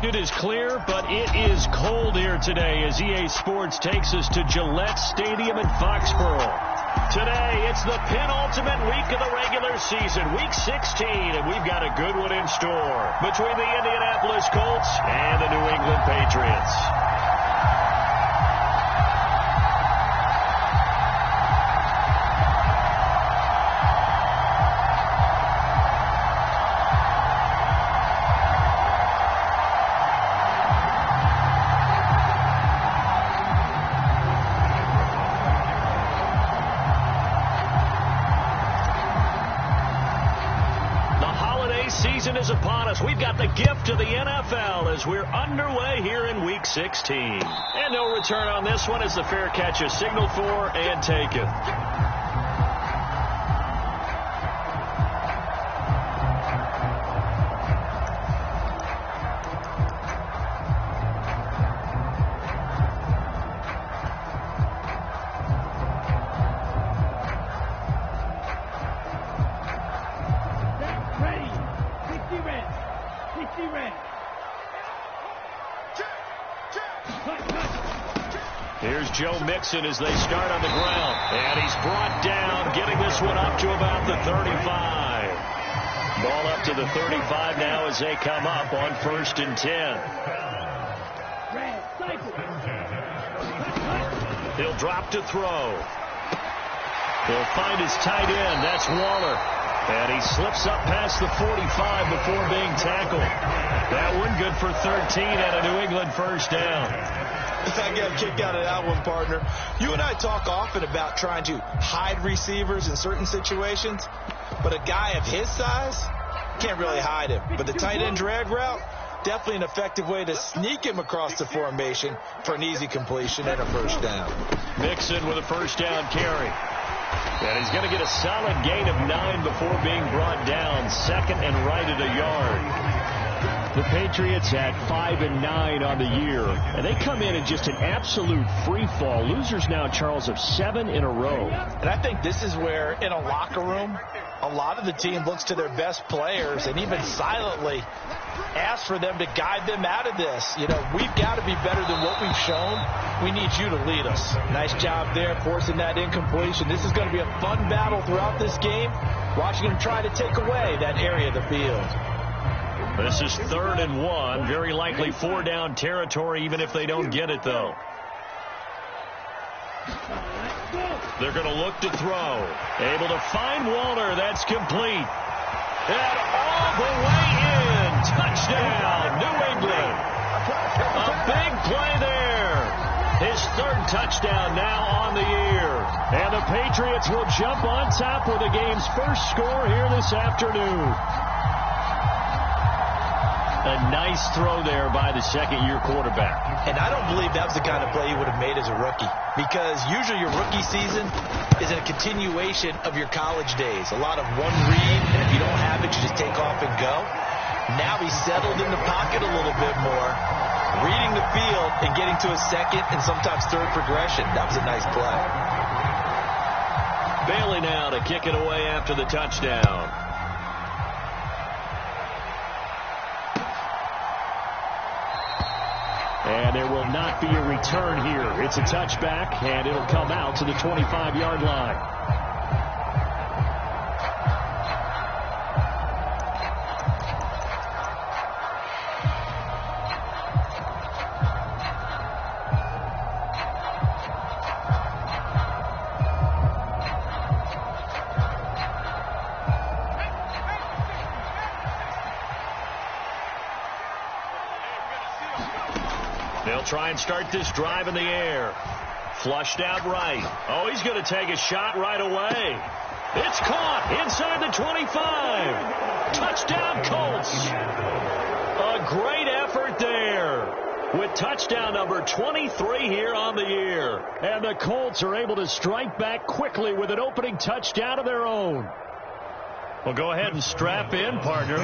It is clear, but it is cold here today as EA Sports takes us to Gillette Stadium in Foxborough. Today, it's the penultimate week of the regular season, week 16, and we've got a good one in store between the Indianapolis Colts and the New England Patriots. Is upon us. We've got the gift of the NFL as we're underway here in week 16. And no return on this one as the fair catch is signaled for and taken. Here's Joe Mixon as they start on the ground. And he's brought down, getting this one up to about the 35. Ball up to the 35 now as they come up on 1st and 10. He'll drop to throw. He'll find his tight end. That's Waller. And he slips up past the 45 before being tackled. That one good for 13 and a New England first down. I got a kick out of that one, partner. You and I talk often about trying to hide receivers in certain situations, but a guy of his size can't really hide him. But the tight end drag route, definitely an effective way to sneak him across the formation for an easy completion and a first down. Mixon with a first down carry. And he's going to get a solid gain of 9 before being brought down, second and right at a yard. The Patriots at 5-9 on the year, and they come in just an absolute free fall. Losers now, Charles, of 7 in a row. And I think this is where, in a locker room, a lot of the team looks to their best players and even silently asks for them to guide them out of this. You know, we've got to be better than what we've shown. We need you to lead us. Nice job there forcing that incompletion. This is going to be a fun battle throughout this game, watching them try to take away that area of the field. This is 3rd and 1. Very likely 4-down territory, even if they don't get it, though. They're going to look to throw. Able to find Waller. That's complete. And all the way in. Touchdown, New England. A big play there. His 3rd touchdown now on the year. And the Patriots will jump on top with the game's first score here this afternoon. A nice throw there by the second-year quarterback. And I don't believe that was the kind of play he would have made as a rookie, because usually your rookie season is a continuation of your college days. A lot of one read, and if you don't have it, you just take off and go. Now he's settled in the pocket a little bit more, reading the field and getting to a second and sometimes third progression. That was a nice play. Bailey now to kick it away after the touchdown. And there will not be a return here. It's a touchback, and it'll come out to the 25-yard line. They'll try and start this drive in the air. Flushed out right. Oh, he's going to take a shot right away. It's caught inside the 25. Touchdown, Colts. A great effort there with touchdown number 23 here on the year. And the Colts are able to strike back quickly with an opening touchdown of their own. Well, go ahead and strap in, partner.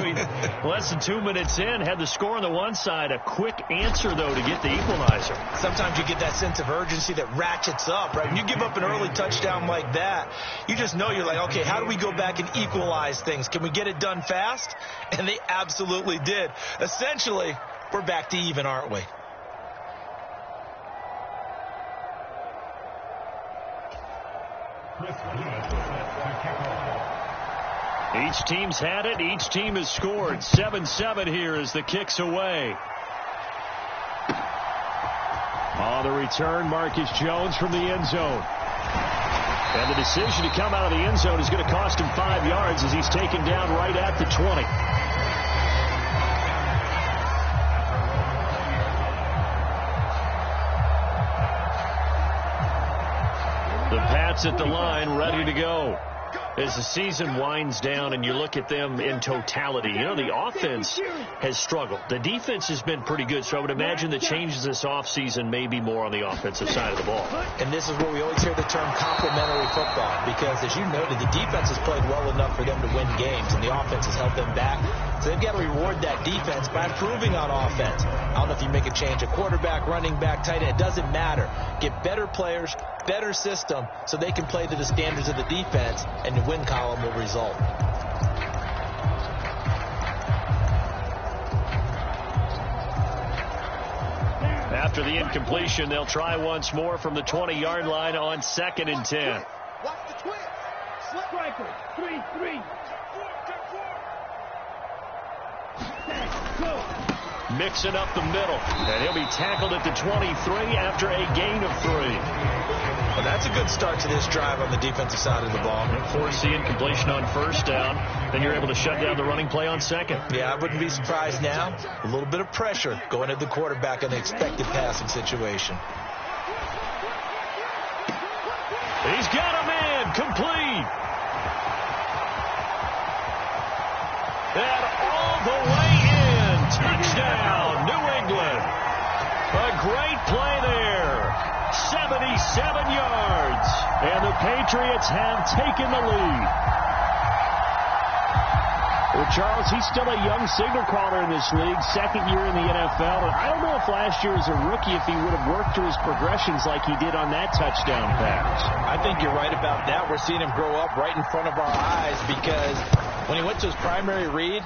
Less than 2 minutes in, had the score on the one side. A quick answer, though, to get the equalizer. Sometimes you get that sense of urgency that ratchets up, right? When you give up an early touchdown like that, you just know you're like, okay, how do we go back and equalize things? Can we get it done fast? And they absolutely did. Essentially, we're back to even, aren't we? Each team's had it. Each team has scored. 7-7 here as the kick's away. On the return, Marcus Jones from the end zone. And the decision to come out of the end zone is going to cost him 5 yards as he's taken down right at the 20. The Pats at the line, ready to go. As the season winds down and you look at them in totality, you know, the offense has struggled. The defense has been pretty good, so I would imagine the changes this offseason may be more on the offensive side of the ball. And this is where we always hear the term complementary football, because as you noted, the defense has played well enough for them to win games, and the offense has held them back. So they've got to reward that defense by improving on offense. I don't know if you make a change, a quarterback, running back, tight end, it doesn't matter. Get better players, better system, so they can play to the standards of the defense, and the win column will result. After the incompletion, they'll try once more from the 20-yard line on 2nd and 10. Watch the twist. Striker. 3-3. Mixing up the middle, and he'll be tackled at the 23 after a gain of 3. Well, that's a good start to this drive on the defensive side of the ball. Force the incompletion on 1st down, then you're able to shut down the running play on 2nd. Yeah, I wouldn't be surprised now. A little bit of pressure going at the quarterback in the expected passing situation. He's got a man, complete. And all the way in, touchdown, New England. A great play there, 77 yards, and the Patriots have taken the lead. Well, Charles, he's still a young signal caller in this league, 2nd year in the NFL, and I don't know if last year as a rookie if he would have worked through his progressions like he did on that touchdown pass. I think you're right about that. We're seeing him grow up right in front of our eyes, because when he went to his primary read,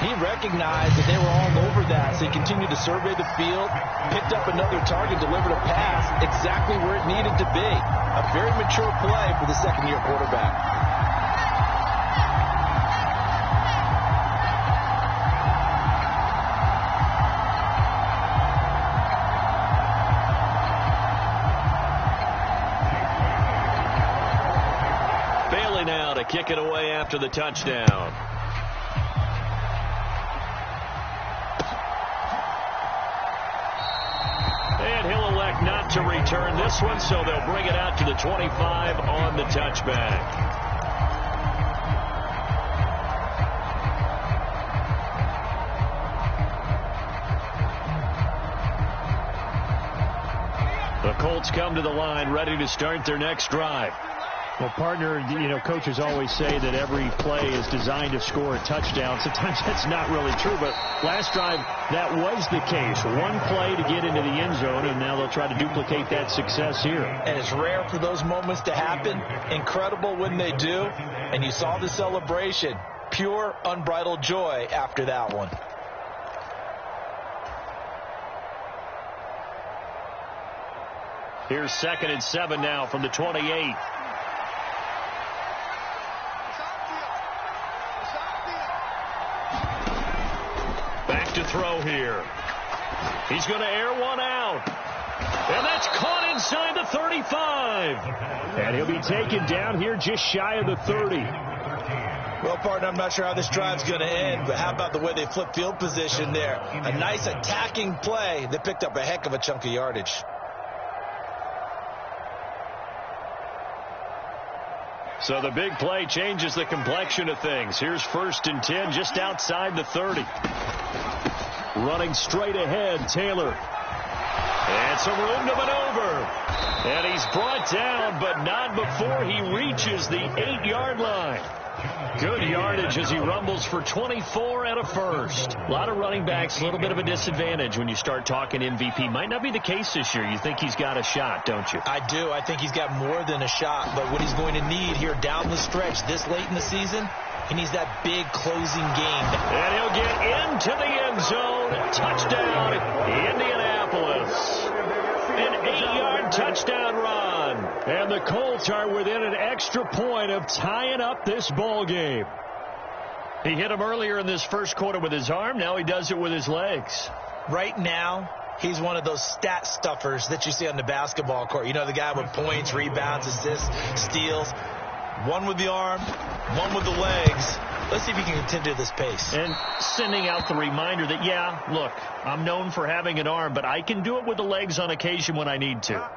he recognized that they were all over that, so he continued to survey the field, picked up another target, delivered a pass exactly where it needed to be. A very mature play for the second-year quarterback. Bailey now to kick it away after the touchdown. And he'll elect not to return this one, so they'll bring it out to the 25 on the touchback. The Colts come to the line, ready to start their next drive. Well, partner, you know, coaches always say that every play is designed to score a touchdown. Sometimes that's not really true, but last drive, that was the case. One play to get into the end zone, and now they'll try to duplicate that success here. And it's rare for those moments to happen. Incredible when they do. And you saw the celebration. Pure, unbridled joy after that one. Here's 2nd and 7 now from the 28. Back to throw here. He's going to air one out. And that's caught inside the 35. And he'll be taken down here just shy of the 30. Well, partner, I'm not sure how this drive's going to end, but how about the way they flip field position there? A nice attacking play that picked up a heck of a chunk of yardage. So the big play changes the complexion of things. Here's 1st and 10 just outside the 30. Running straight ahead, Taylor. And some room to maneuver. And he's brought down, but not before he reaches the 8-yard line. Good yardage as he rumbles for 24 and a first. A lot of running backs, a little bit of a disadvantage when you start talking MVP. Might not be the case this year. You think he's got a shot, don't you? I do. I think he's got more than a shot. But what he's going to need here down the stretch this late in the season, he needs that big closing game. And he'll get into the end zone zone. Touchdown, Indianapolis. An 8-yard touchdown run. And the Colts are within an extra point of tying up this ball game. He hit him earlier in this first quarter with his arm. Now he does it with his legs. Right now, he's one of those stat stuffers that you see on the basketball court. You know, the guy with points, rebounds, assists, steals. One with the arm, one with the legs. Let's see if he can continue this pace. And sending out the reminder that, yeah, look, I'm known for having an arm, but I can do it with the legs on occasion when I need to.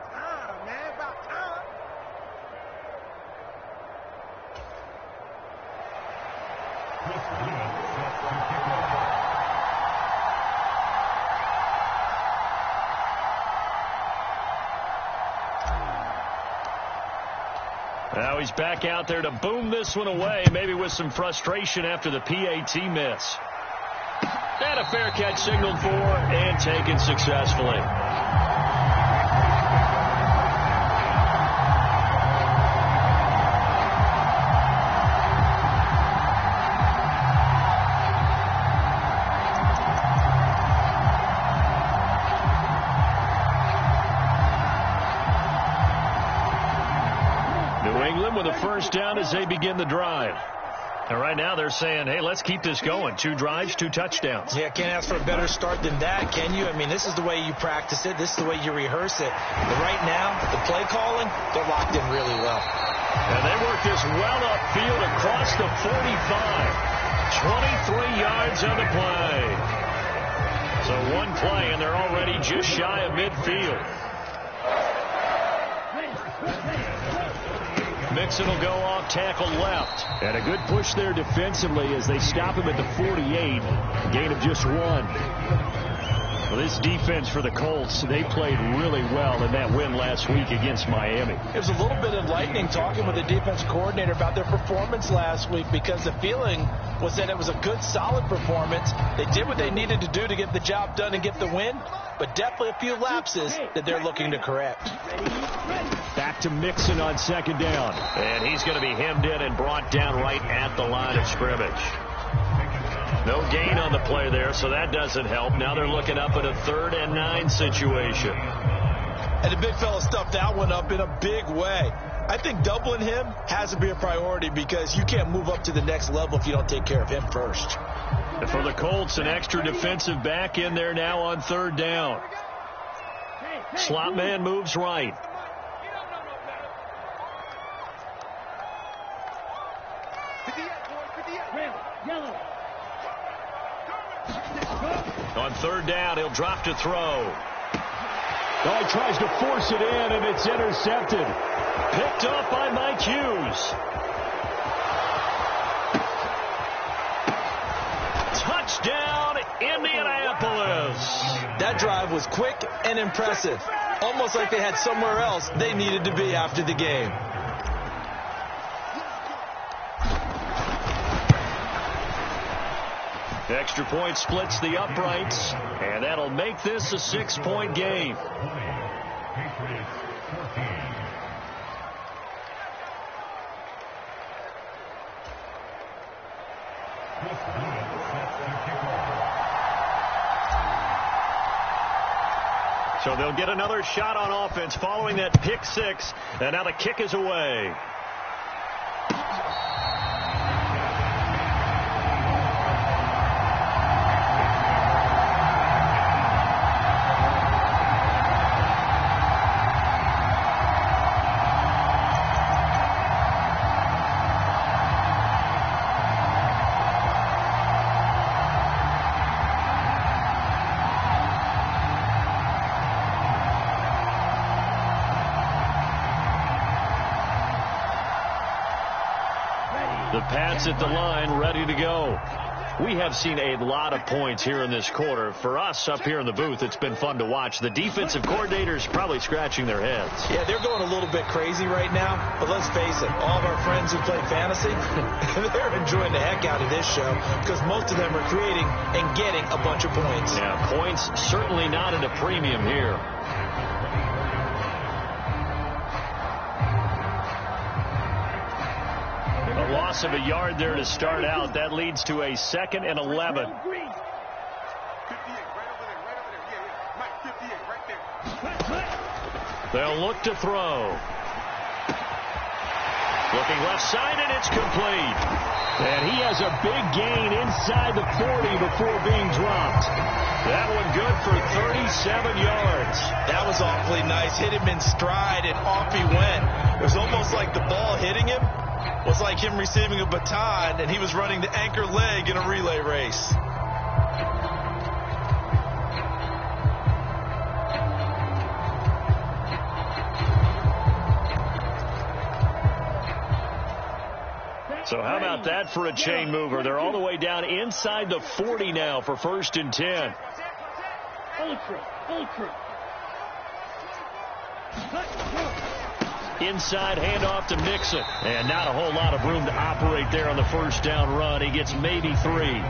Now he's back out there to boom this one away, maybe with some frustration after the PAT miss. And a fair catch signaled for and taken successfully. With a first down as they begin the drive. And right now they're saying, hey, let's keep this going. 2 drives, 2 touchdowns. Yeah, can't ask for a better start than that, can you? I mean, this is the way you practice it. This is the way you rehearse it. But right now, the play calling, they're locked in really well. And they work this well upfield across the 45. 23 yards on the play. So one play, and they're already just shy of midfield. Mixon will go off tackle left. And a good push there defensively as they stop him at the 48. Gain of just 1. Well, this defense for the Colts, they played really well in that win last week against Miami. It was a little bit enlightening talking with the defense coordinator about their performance last week, because the feeling was that it was a good, solid performance. They did what they needed to do to get the job done and get the win, but definitely a few lapses that they're looking to correct. Back to Mixon on second down. And he's going to be hemmed in and brought down right at the line of scrimmage. No gain on the play there, so that doesn't help. Now they're looking up at a 3rd and 9 situation. And the big fella stuffed that one up in a big way. I think doubling him has to be a priority, because you can't move up to the next level if you don't take care of him first. And for the Colts, an extra defensive back in there now on 3rd down. Slot man moves right. On 3rd down, he'll drop to throw. Oh, he tries to force it in, and it's intercepted. Picked off by Mike Hughes. Touchdown, Indianapolis. That drive was quick and impressive. Almost like they had somewhere else they needed to be after the game. Extra point splits the uprights, and that'll make this a 6-point game. So they'll get another shot on offense following that pick 6, and now the kick is away. The Pats at the line, ready to go. We have seen a lot of points here in this quarter. For us up here in the booth, it's been fun to watch. The defensive coordinators probably scratching their heads. Yeah, they're going a little bit crazy right now, but let's face it, all of our friends who play fantasy, they're enjoying the heck out of this show, because most of them are creating and getting a bunch of points. Yeah, points certainly not at a premium here. A loss of a yard there to start out. That leads to a 2nd and 11. They'll look to throw. Looking left side, and it's complete. And he has a big gain inside the 40 before being dropped. That one good for 37 yards. That was awfully nice. Hit him in stride, and off he went. It was almost like the ball hitting him was like him receiving a baton, and he was running the anchor leg in a relay race. So how about that for a chain mover? They're all the way down inside the 40 now for 1st and 10. Inside handoff to Mixon. And not a whole lot of room to operate there on the 1st down run. He gets maybe 3.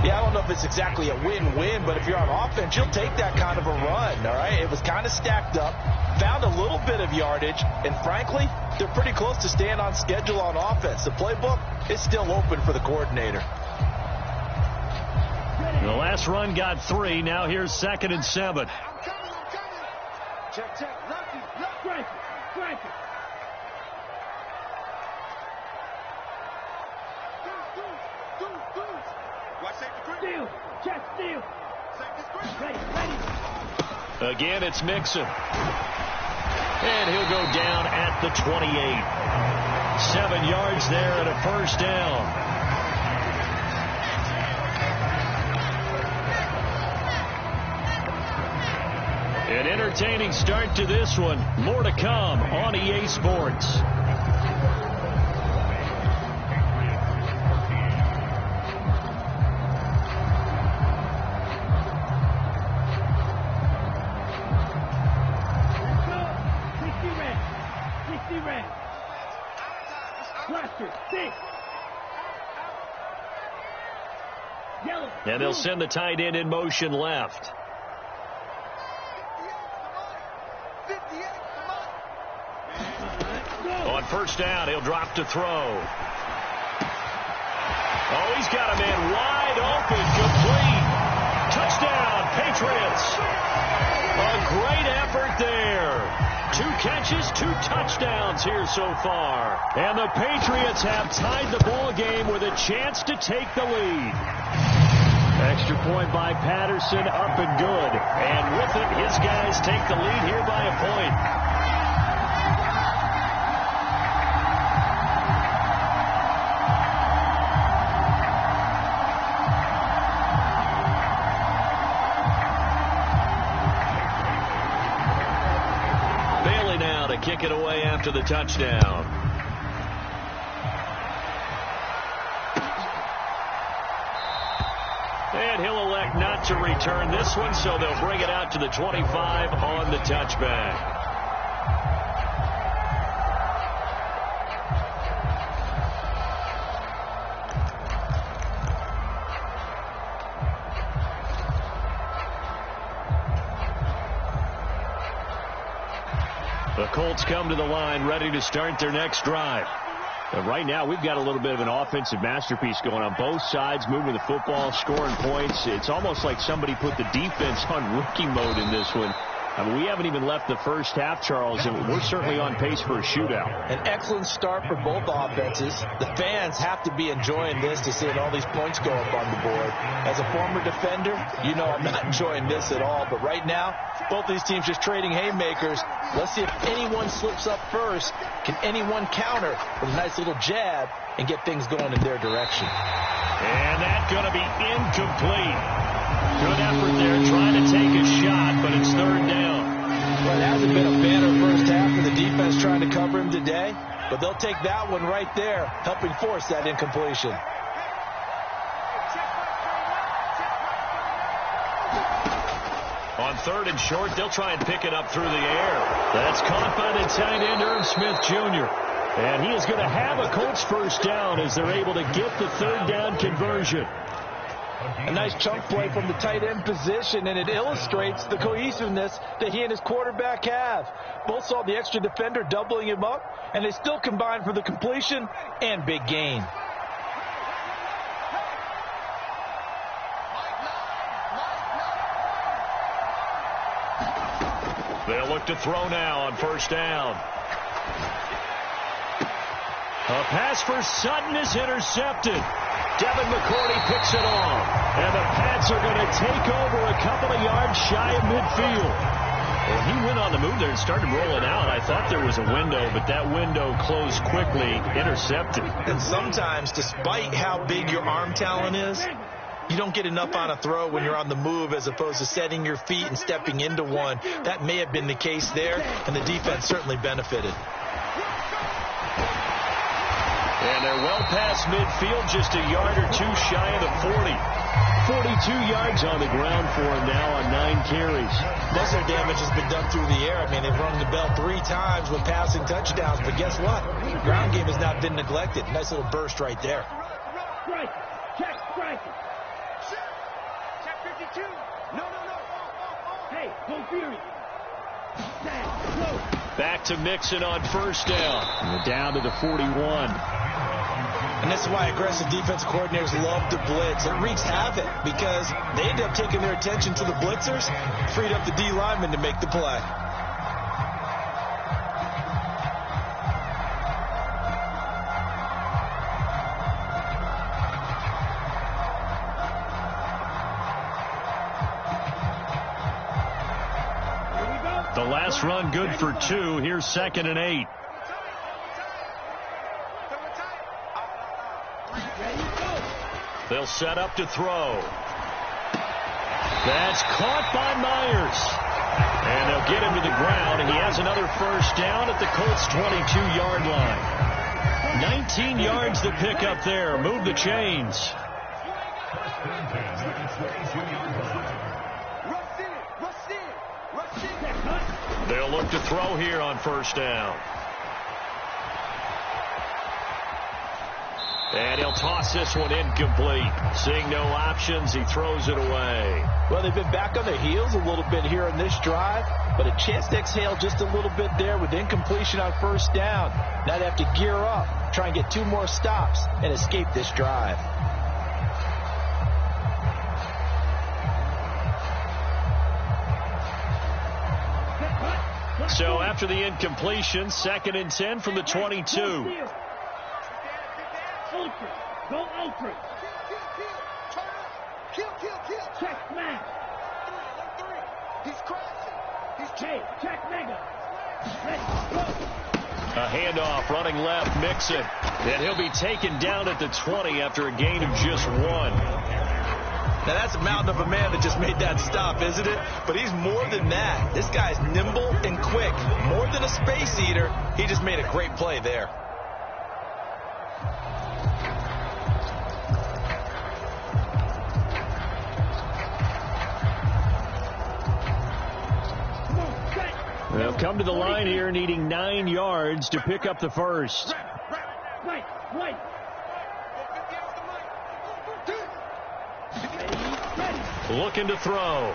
Yeah, I don't know if it's exactly a win-win, but if you're on offense, you'll take that kind of a run, all right? It was kind of stacked up, found a little bit of yardage, and frankly, they're pretty close to staying on schedule on offense. The playbook is still open for the coordinator. The last run got 3. Now here's 2nd and 7. I'm coming. Check. Lucky. Frank it. Do. Watch safety quick. Steal. Check, steal. Safety quick. Ready. Again, it's Mixon. And he'll go down at the 28. 7 yards there and a 1st down. An entertaining start to this one. More to come on EA Sports. And they'll send the tight end in motion left. On 1st down, he'll drop to throw. Oh, he's got a man wide open, complete. Touchdown, Patriots. A great effort there. 2 catches, 2 touchdowns here so far. And the Patriots have tied the ball game with a chance to take the lead. Extra point by Patterson, up and good. And with it, his guys take the lead here by a point. Kick it away after the touchdown. And he'll elect not to return this one, so they'll bring it out to the 25 on the touchback. The Colts come to the line ready to start their next drive. And right now, we've got a little bit of an offensive masterpiece going on both sides, moving the football, scoring points. It's almost like somebody put the defense on rookie mode in this one. I mean, we haven't even left the first half, Charles, and we're certainly on pace for a shootout. An excellent start for both offenses. The fans have to be enjoying this to seeing all these points go up on the board. As a former defender, you know I'm not enjoying this at all. But right now, both these teams just trading haymakers. Let's see if anyone slips up first. Can anyone counter with a nice little jab and get things going in their direction? And that's going to be incomplete. Good effort there trying to take a shot, but it's 3rd down. Well, it hasn't been a banner first half for the defense trying to cover him today, but they'll take that one right there, helping force that incompletion. On 3rd and short, they'll try and pick it up through the air. That's caught by the tight end, Irv Smith Jr. And he is going to have a Colts 1st down as they're able to get the 3rd down conversion. A nice chunk play from the tight end position, and it illustrates the cohesiveness that he and his quarterback have. Both saw the extra defender doubling him up, and they still combined for the completion and big gain. They'll look to throw now on first down. A pass for Sutton is intercepted. Devin McCourty picks it off. And the Pats are going to take over a couple of yards shy of midfield. Well, he went on the move there and started rolling out. I thought there was a window, but that window closed quickly, intercepted. And sometimes, despite how big your arm talent is, you don't get enough on a throw when you're on the move as opposed to setting your feet and stepping into one. That may have been the case there, and the defense certainly benefited. And they're well past midfield, just a yard or two shy of the 40. 42 yards on the ground for him now on 9 carries. Most of the damage has been done through the air. I mean, they've rung the bell 3 times with passing touchdowns, but guess what? The ground game has not been neglected. Nice little burst right there. Strike. Check, strike. Check 52. No. Hey, go Fury. Back to Mixon on first down. And down to the 41. And this is why aggressive defense coordinators love to blitz. It wreaks havoc because they end up taking their attention to the blitzers, freed up the D lineman to make the play. The last run good for 2. Here's 2nd and 8. They'll set up to throw. That's caught by Myers. And they'll get him to the ground, and he has another first down at the Colts' 22-yard line. 19 yards to pick up there. Move the chains. They'll look to throw here on first down. And he'll toss this one incomplete. Seeing no options, he throws it away. Well, they've been back on their heels a little bit here on this drive, but a chance to exhale just a little bit there with incompletion on first down. Now they have to gear up, try and get 2 more stops, and escape this drive. So after the incompletion, 2nd and 10 from the 22. Ultra. Go ultra. Kill. Check smash. He's crashing. Check mega. Let's go. A handoff running left, Mixon. And he'll be taken down at the 20 after a gain of just 1. Now, that's a mountain of a man that just made that stop, isn't it? But he's more than that. This guy's nimble and quick. More than a space eater, he just made a great play there. They'll come to the line here needing 9 yards to pick up the first. Right. Looking to throw.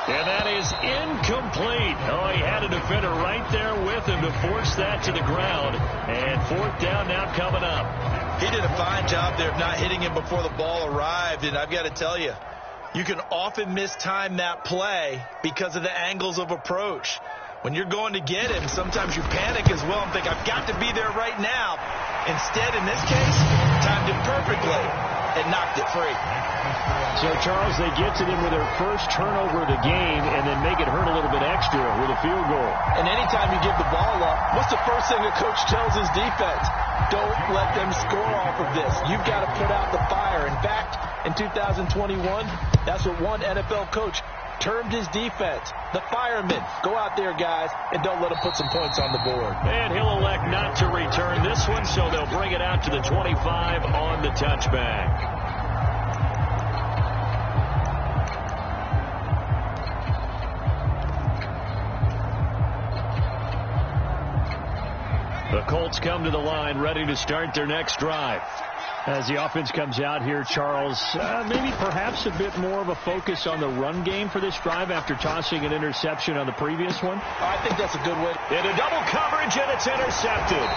And that is incomplete. Oh, he had a defender right there with him to force that to the ground. And 4th down now coming up. He did a fine job there of not hitting him before the ball arrived. And I've got to tell you, you can often mistime that play because of the angles of approach. When you're going to get him, sometimes you panic as well and think, I've got to be there right now. Instead, in this case, timed it perfectly and knocked it free. So, Charles, they get to them with their first turnover of the game and then make it hurt a little bit extra with a field goal. And anytime you give the ball up, what's the first thing a coach tells his defense? Don't let them score off of this. You've got to put out the fire. In fact, in 2021, that's what one NFL coach termed his defense. The firemen. Go out there, guys, and don't let them put some points on the board. And he'll elect not to return this one, so they'll bring it out to the 25 on the touchback. The Colts come to the line ready to start their next drive. As the offense comes out here, Charles, maybe perhaps a bit more of a focus on the run game for this drive after tossing an interception on the previous one. I think that's a good way. Into double coverage, and it's intercepted.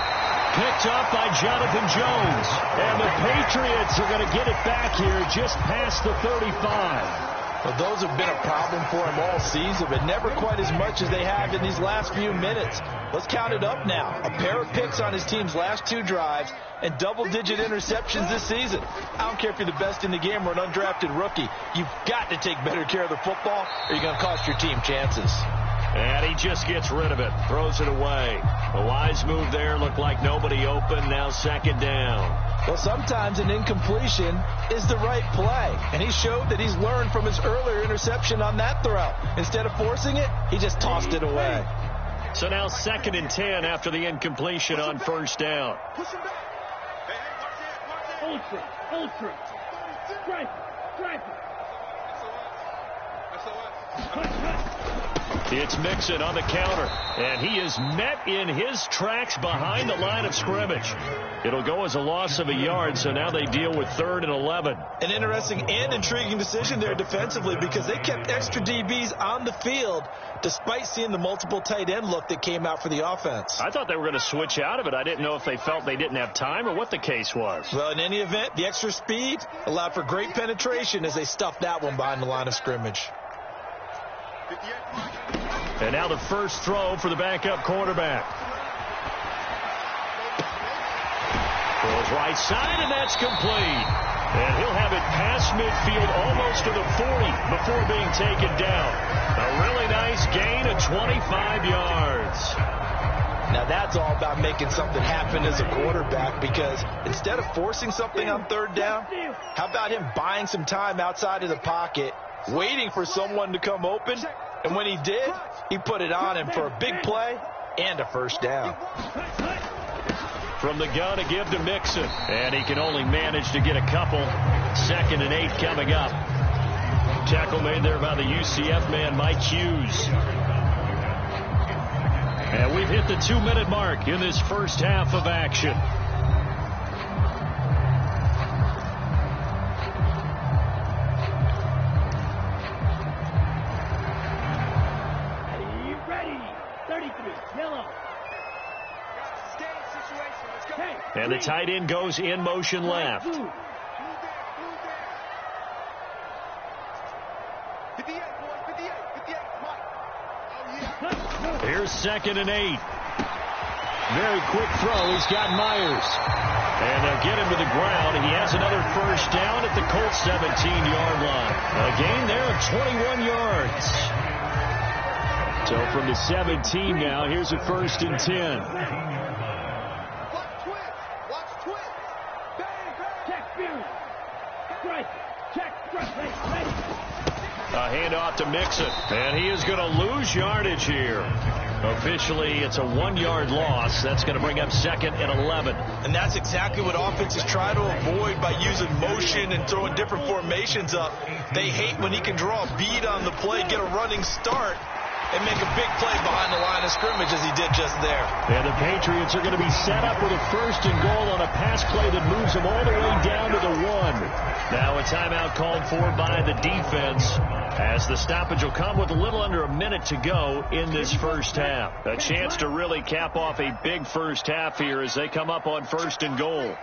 Picked off by Jonathan Jones. And the Patriots are going to get it back here just past the 35. Well, those have been a problem for him all season, but never quite as much as they have in these last few minutes. Let's count it up now. A pair of picks on his team's last 2 drives and double-digit interceptions this season. I don't care if you're the best in the game or an undrafted rookie. You've got to take better care of the football or you're going to cost your team chances. And he just gets rid of it, throws it away. A wise move there, looked like nobody open, now 2nd down. Well, sometimes an incompletion is the right play, and he showed that he's learned from his earlier interception on that throw. Instead of forcing it, he just tossed it away. So now 2nd and 10 after the incompletion on 1st down. Push him back. Hey, watch it. Ultra. Strike. It's Mixon on the counter, and he is met in his tracks behind the line of scrimmage. It'll go as a loss of a yard, so now they deal with 3rd and 11. An interesting and intriguing decision there defensively because they kept extra DBs on the field despite seeing the multiple tight end look that came out for the offense. I thought they were going to switch out of it. I didn't know if they felt they didn't have time or what the case was. Well, in any event, the extra speed allowed for great penetration as they stuffed that one behind the line of scrimmage. And now the first throw for the backup quarterback. Throws right side, and that's complete. And he'll have it past midfield almost to the 40 before being taken down. A really nice gain of 25 yards. Now that's all about making something happen as a quarterback because instead of forcing something on 3rd down, how about him buying some time outside of the pocket, waiting for someone to come open, and when he did, he put it on him for a big play and a 1st down. From the gun, a give to Mixon, and he can only manage to get a couple. 2nd and 8 coming up. Tackle made there by the UCF man, Mike Hughes. And we've hit the 2-minute mark in this first half of action. And the tight end goes in motion left. Here's 2nd and 8. Very quick throw. He's got Myers. And they'll get him to the ground. He has another 1st down at the Colts 17-yard line. A gain there of 21 yards. So from the 17 now, here's a 1st and 10. A handoff to Mixon, and he is going to lose yardage here. Officially, it's a 1-yard loss. That's going to bring up 2nd and 11. And that's exactly what offenses try to avoid by using motion and throwing different formations up. They hate when he can draw a bead on the play, get a running start, and make a big play behind the line of scrimmage as he did just there. And the Patriots are going to be set up with a 1st and goal on a pass play that moves them all the way down to the 1. Now a timeout called for by the defense as the stoppage will come with a little under a minute to go in this first half. A chance to really cap off a big first half here as they come up on 1st and goal.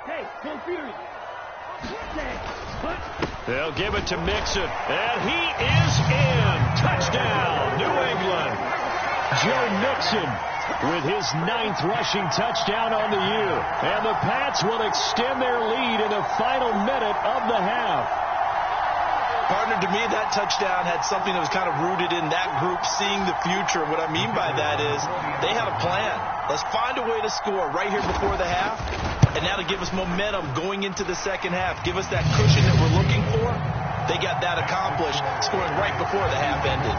They'll give it to Mixon, and he is in. Touchdown, New England. Joe Mixon with his 9th rushing touchdown on the year. And the Pats will extend their lead in the final minute of the half. Partner, to me, that touchdown had something that was kind of rooted in that group seeing the future. What I mean by that is they had a plan. Let's find a way to score right here before the half, and now to give us momentum going into the second half. Give us that cushion that we're looking for. They got that accomplished, scoring right before the half ended.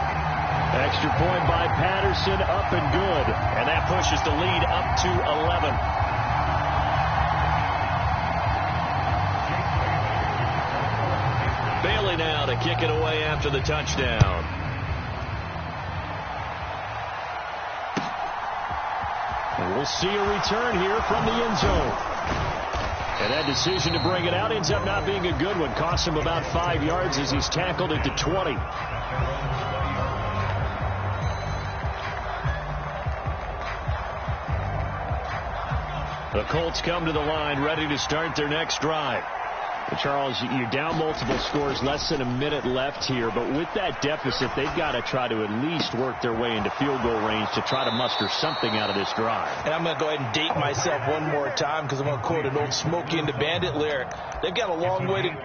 Extra point by Patterson, up and good. And that pushes the lead up to 11. Bailey now to kick it away after the touchdown. And we'll see a return here from the end zone. And that decision to bring it out ends up not being a good one. Costs him about 5 yards as he's tackled at the 20. The Colts come to the line ready to start their next drive. Charles, you're down multiple scores, less than a minute left here, but with that deficit, they've got to try to at least work their way into field goal range to try to muster something out of this drive. And I'm going to go ahead and date myself one more time because I'm going to quote an old Smokey and the Bandit lyric. They've got a long way to go.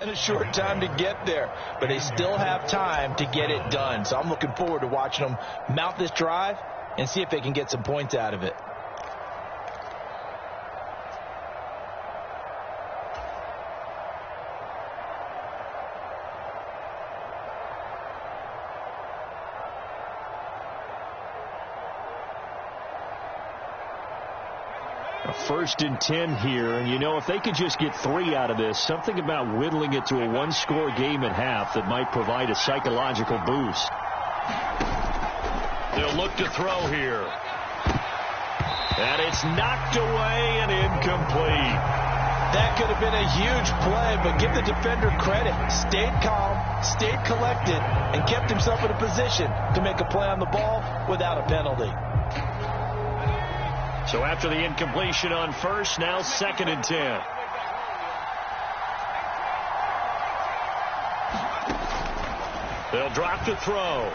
And a short time to get there, but they still have time to get it done. So I'm looking forward to watching them mount this drive and see if they can get some points out of it. First and 10 here, and you know, if they could just get 3 out of this, something about whittling it to a one-score game at half that might provide a psychological boost. They'll look to throw here. And it's knocked away and incomplete. That could have been a huge play, but give the defender credit. Stayed calm, stayed collected, and kept himself in a position to make a play on the ball without a penalty. So after the incompletion on first, now 2nd and 10. They'll drop the throw.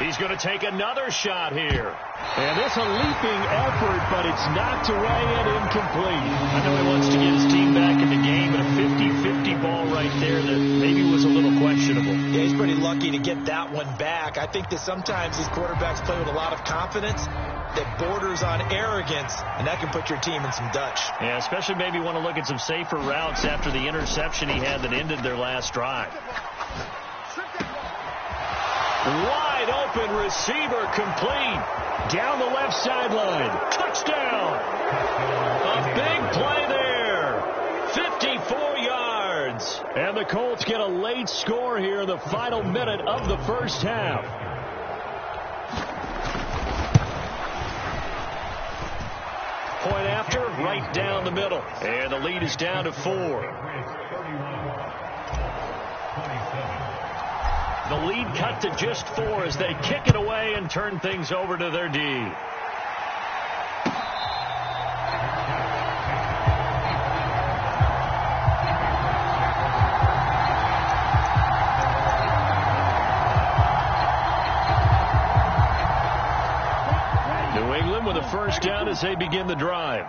He's going to take another shot here. And it's a leaping effort, but it's knocked away and incomplete. I know he wants to get his team back in the game, and a 50-50 ball right there that maybe was a little questionable. Yeah, he's pretty lucky to get that one back. I think that sometimes these quarterbacks play with a lot of confidence that borders on arrogance, and that can put your team in some Dutch. Yeah, especially maybe want to look at some safer routes after the interception he had that ended their last drive. Wide open receiver complete. Down the left sideline. Touchdown. A big play there. 54 yards. And the Colts get a late score here in the final minute of the first half. Point after, right down the middle. And the lead is down to 4. The lead cut to just 4 as they kick it away and turn things over to their D. New England with a first down as they begin the drive.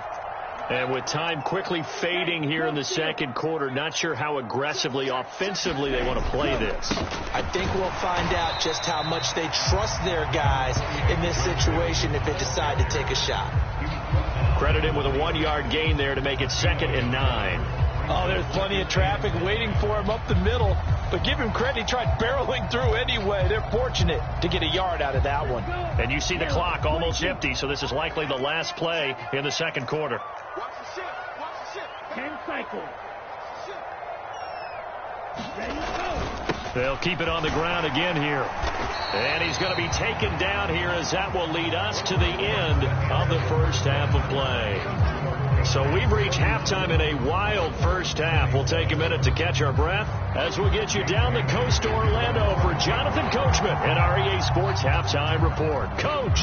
And with time quickly fading here in the second quarter, not sure how aggressively, offensively they want to play this. I think we'll find out just how much they trust their guys in this situation if they decide to take a shot. Credit him with a 1-yard gain there to make it 2nd and 9. Oh, there's plenty of traffic waiting for him up the middle. But give him credit, he tried barreling through anyway. They're fortunate to get a yard out of that one. And you see the clock almost empty, so this is likely the last play in the second quarter. Watch the ship. Watch the ship. 10 cycles. Ready to go. They'll keep it on the ground again here. And he's going to be taken down here as that will lead us to the end of the first half of play. So we've reached halftime in a wild first half. We'll take a minute to catch our breath as we get you down the coast to Orlando for Jonathan Coachman and our EA Sports Halftime Report. Coach,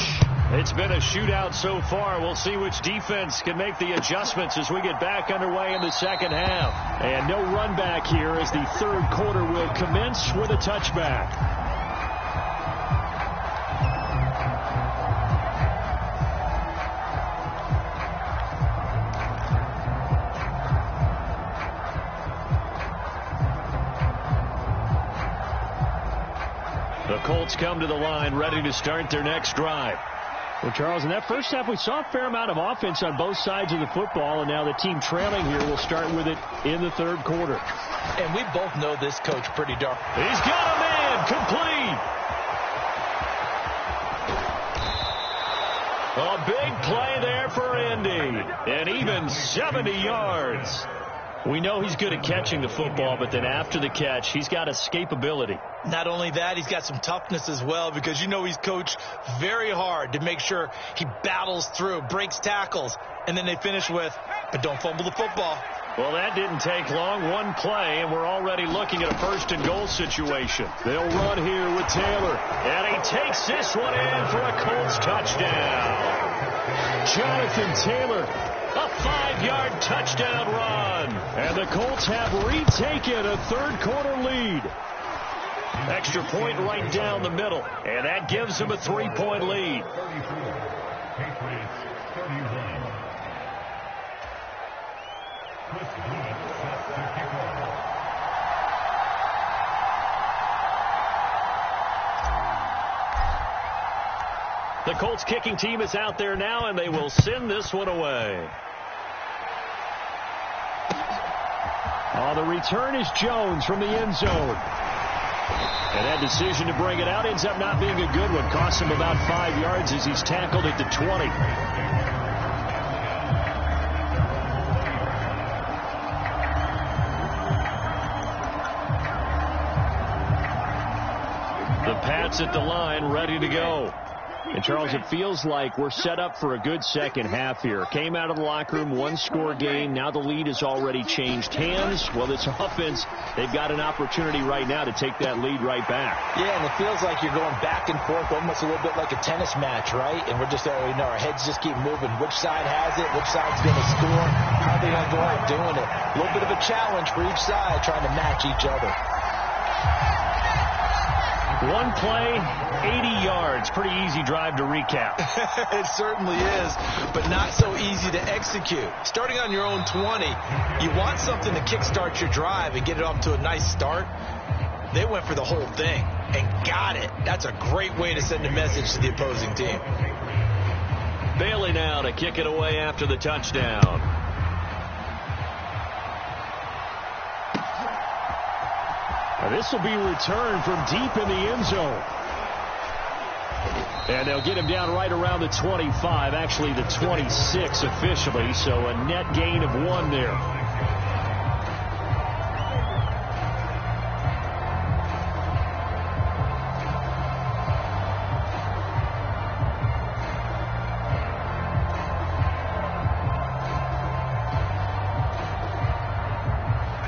it's been a shootout so far. We'll see which defense can make the adjustments as we get back underway in the second half. And no run back here as the third quarter will commence with a touchback. The Colts come to the line ready to start their next drive. Well, Charles, in that first half, we saw a fair amount of offense on both sides of the football, and now the team trailing here will start with it in the third quarter. And we both know this coach pretty darn. He's got a man complete. A big play there for Indy. And even 70 yards. We know he's good at catching the football, but then after the catch, he's got escapability. Not only that, he's got some toughness as well, because you know he's coached very hard to make sure he battles through, breaks tackles, and then they finish with, but don't fumble the football. Well, that didn't take long. One play, and we're already looking at a first-and-goal situation. They'll run here with Taylor, and he takes this one in for a Colts touchdown. Jonathan Taylor, a 5-yard touchdown run. And the Colts have retaken a third-quarter lead. Extra point right down the middle, and that gives them a 3-point lead. The Colts kicking team is out there now, and they will send this one away. On the return is Jones from the end zone. And that decision to bring it out ends up not being a good one. Costs him about 5 yards as he's tackled at the 20. The Pats at the line, ready to go. And, Charles, it feels like we're set up for a good second half here. Came out of the locker room, one-score game. Now the lead has already changed hands. Well, this offense, they've got an opportunity right now to take that lead right back. Yeah, and it feels like you're going back and forth, almost a little bit like a tennis match, right? And we're just, our heads just keep moving. Which side has it? Which side's going to score? How are they going to go out doing it? A little bit of a challenge for each side, trying to match each other. One play, 80 yards. Pretty easy drive to recap. It certainly is, but not so easy to execute. Starting on your own 20, you want something to kickstart your drive and get it off to a nice start. They went for the whole thing and got it. That's a great way to send a message to the opposing team. Bailey now to kick it away after the touchdown. This will be returned from deep in the end zone. And they'll get him down right around the 25, actually the 26 officially, so a net gain of 1 there.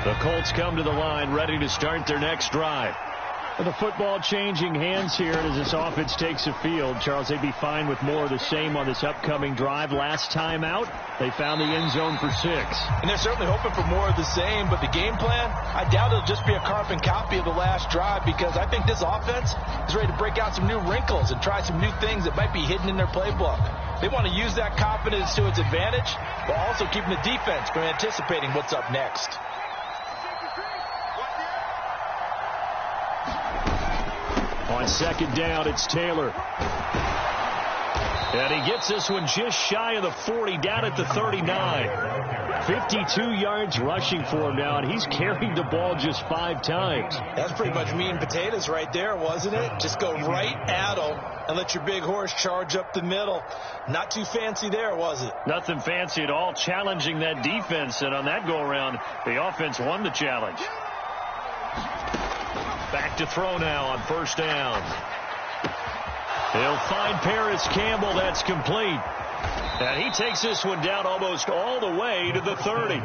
The Colts come to the line, ready to start their next drive. With the football changing hands here as this offense takes the field, Charles, they'd be fine with more of the same on this upcoming drive. Last time out, they found the end zone for 6. And they're certainly hoping for more of the same, but the game plan, I doubt it'll just be a carbon copy of the last drive, because I think this offense is ready to break out some new wrinkles and try some new things that might be hidden in their playbook. They want to use that confidence to its advantage, while also keeping the defense from anticipating what's up next. On second down, it's Taylor. And he gets this one just shy of the 40, down at the 39. 52 yards rushing for him now, and he's carried the ball just 5 times. That's pretty much meat and potatoes right there, wasn't it? Just go right at him and let your big horse charge up the middle. Not too fancy there, was it? Nothing fancy at all, challenging that defense, and on that go-around, the offense won the challenge. Back to throw now on first down. He'll find Paris Campbell. That's complete. And he takes this one down almost all the way to the 30.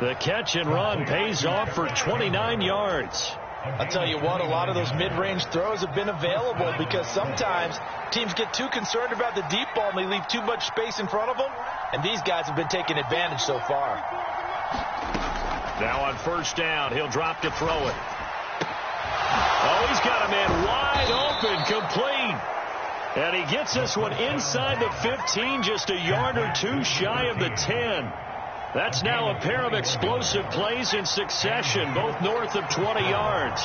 The catch and run pays off for 29 yards. I'll tell you what, a lot of those mid-range throws have been available, because sometimes teams get too concerned about the deep ball and they leave too much space in front of them, and these guys have been taking advantage so far. Now on first down, he'll drop to throw it. Oh, he's got a man wide open, complete. And he gets this one inside the 15, just a yard or 2 shy of the 10. That's now a pair of explosive plays in succession, both north of 20 yards.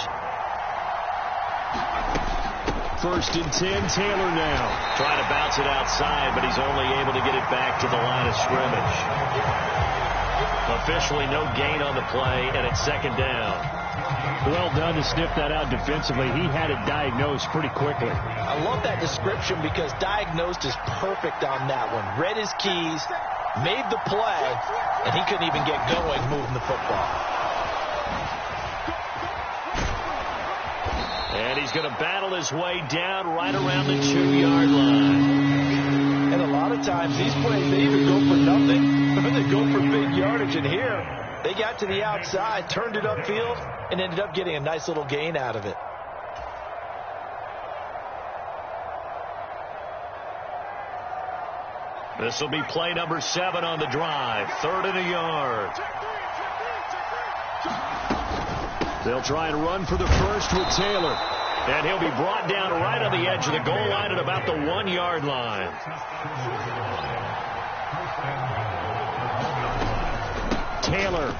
First and 10, Taylor now. Trying to bounce it outside, but he's only able to get it back to the line of scrimmage. Officially no gain on the play, and it's second down. Well done to sniff that out defensively. He had it diagnosed pretty quickly. I love that description because diagnosed is perfect on that one. Read his keys, made the play, and he couldn't even get going moving the football. And he's going to battle his way down right around the 2-yard line. And a lot of times these plays, they either go for nothing or they go for big yardage. And here, they got to the outside, turned it upfield, and ended up getting a nice little gain out of it. This will be play number 7 on the drive. 3rd and a yard. They'll try and run for the first with Taylor. And he'll be brought down right on the edge of the goal line at about the 1-yard line. Taylor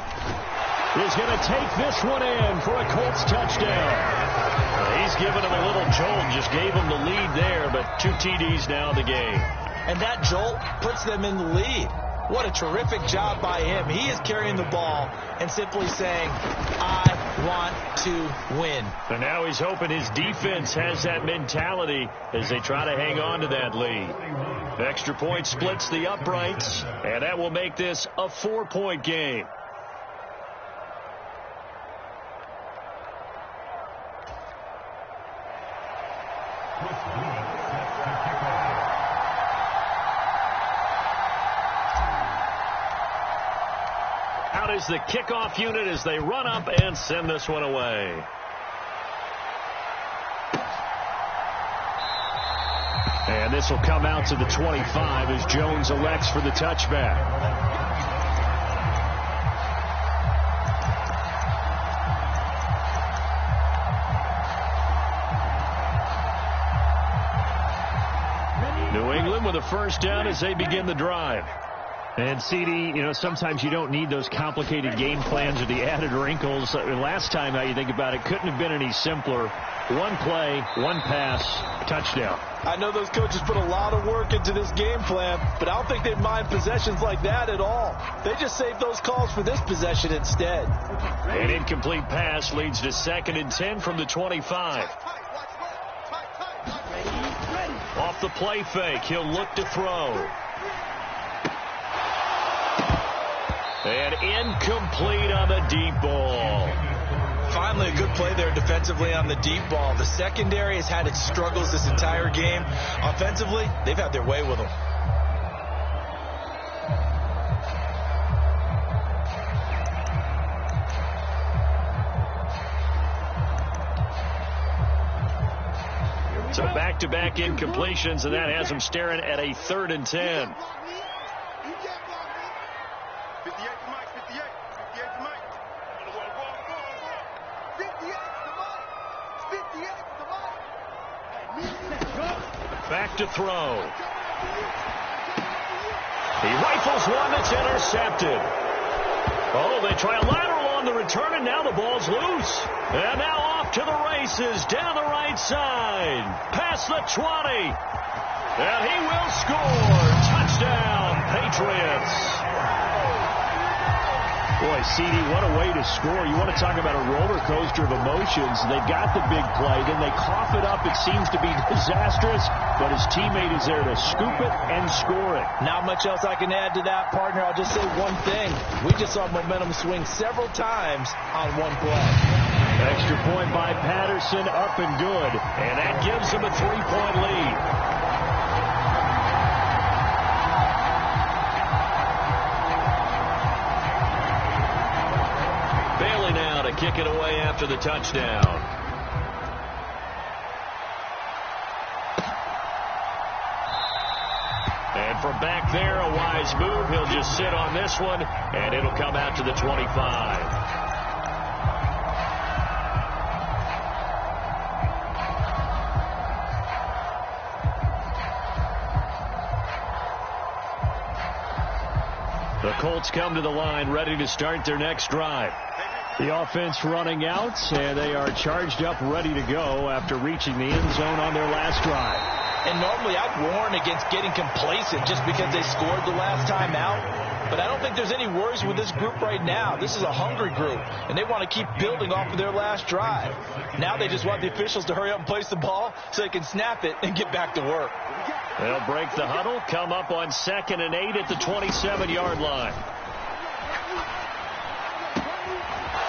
is going to take this one in for a Colts touchdown. He's given him a little jolt, just gave him the lead there, but 2 TDs now in the game. And that jolt puts them in the lead. What a terrific job by him. He is carrying the ball and simply saying, I want to win. And now he's hoping his defense has that mentality as they try to hang on to that lead. Extra point splits the uprights, and that will make this a 4-point game. Out is the kickoff unit as they run up and send this one away. And this will come out to the 25 as Jones elects for the touchback. New England with a first down as they begin the drive. And, CD, you know, sometimes you don't need those complicated game plans or the added wrinkles. Last time, how you think about it, couldn't have been any simpler. One play, one pass, touchdown. I know those coaches put a lot of work into this game plan, but I don't think they mind possessions like that at all. They just save those calls for this possession instead. An incomplete pass leads to 2nd and 10 from the 25. Off the play fake, he'll look to throw. And incomplete on the deep ball. Finally, a good play there defensively on the deep ball. The secondary has had its struggles this entire game. Offensively, they've had their way with them. So back-to-back incompletions, and that has them staring at a 3rd and 10. Back to throw. He rifles one that's intercepted. Oh, they try a lateral on the return, and now the ball's loose. And now off to the races down the right side. Past the 20. And he will score. Touchdown, Patriots. Boy, CD, what a way to score. You want to talk about a roller coaster of emotions. They got the big play, then they cough it up. It seems to be disastrous, but his teammate is there to scoop it and score it. Not much else I can add to that, partner. I'll just say one thing. We just saw momentum swing several times on one play. Extra point by Patterson, up and good. And that gives him a 3-point lead. Kick it away after the touchdown. And from back there, a wise move. He'll just sit on this one, and it'll come out to the 25. The Colts come to the line, ready to start their next drive. The offense running out, and they are charged up, ready to go after reaching the end zone on their last drive. And normally I'd warn against getting complacent just because they scored the last time out. But I don't think there's any worries with this group right now. This is a hungry group, and they want to keep building off of their last drive. Now they just want the officials to hurry up and place the ball so they can snap it and get back to work. They'll break the huddle, come up on 2nd and 8 at the 27-yard line.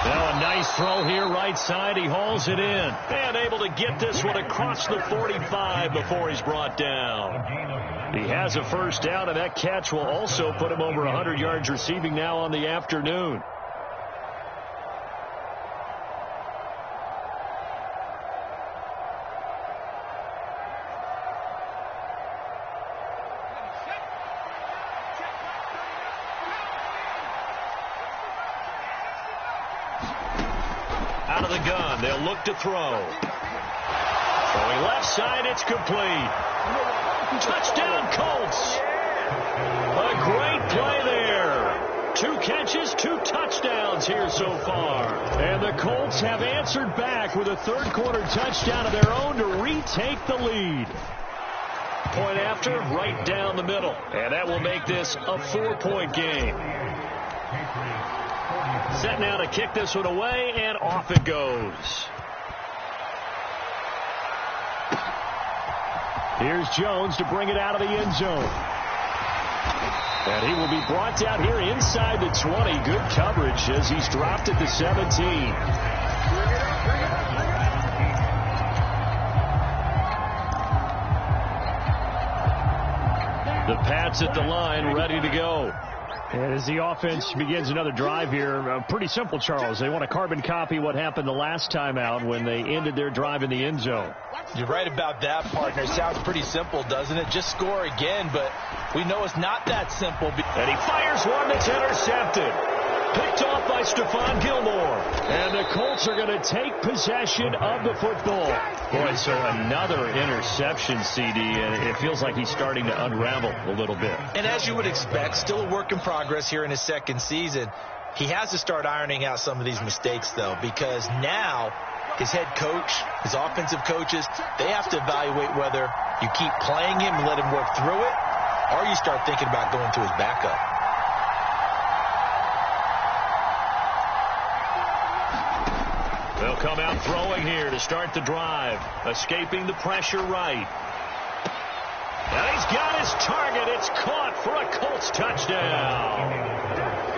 Now a nice throw here right side. He hauls it in. And able to get this one across the 45 before he's brought down. He has a first down, and that catch will also put him over 100 yards receiving now on the afternoon. Out of the gun, they'll look to throw. Throwing left side, it's complete. Touchdown, Colts. A great play there. 2 catches, 2 touchdowns here so far. And the Colts have answered back with a third-quarter touchdown of their own to retake the lead. Point after, right down the middle. And that will make this a 4-point game. Set now to kick this one away, and off it goes. Here's Jones to bring it out of the end zone. And he will be brought down here inside the 20. Good coverage as he's dropped at the 17. The Pats at the line, ready to go. And as the offense begins another drive here, pretty simple, Charles. They want to carbon copy what happened the last time out when they ended their drive in the end zone. You're right about that, partner. Sounds pretty simple, doesn't it? Just score again, but we know it's not that simple. And he fires one that's intercepted. Picked off by Stephon Gilmore. And the Colts are going to take possession of the football. Boy, so another interception, CD, and it feels like he's starting to unravel a little bit. And as you would expect, still a work in progress here in his second season. He has to start ironing out some of these mistakes, though, because now his head coach, his offensive coaches, they have to evaluate whether you keep playing him and let him work through it, or you start thinking about going to his backup. They'll come out throwing here to start the drive. Escaping the pressure right. And he's got his target. It's caught for a Colts touchdown.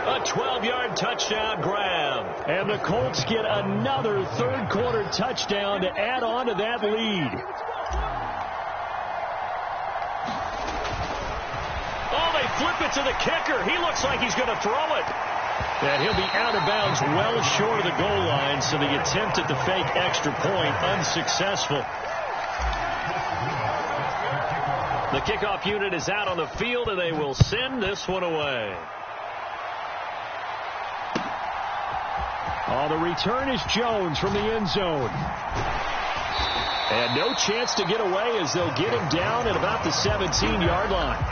A 12-yard touchdown grab. And the Colts get another third-quarter touchdown to add on to that lead. Oh, they flip it to the kicker. He looks like he's going to throw it. And he'll be out of bounds well short of the goal line, so the attempt at the fake extra point unsuccessful. The kickoff unit is out on the field, and they will send this one away. Oh, the return is Jones from the end zone. And no chance to get away as they'll get him down at about the 17-yard line.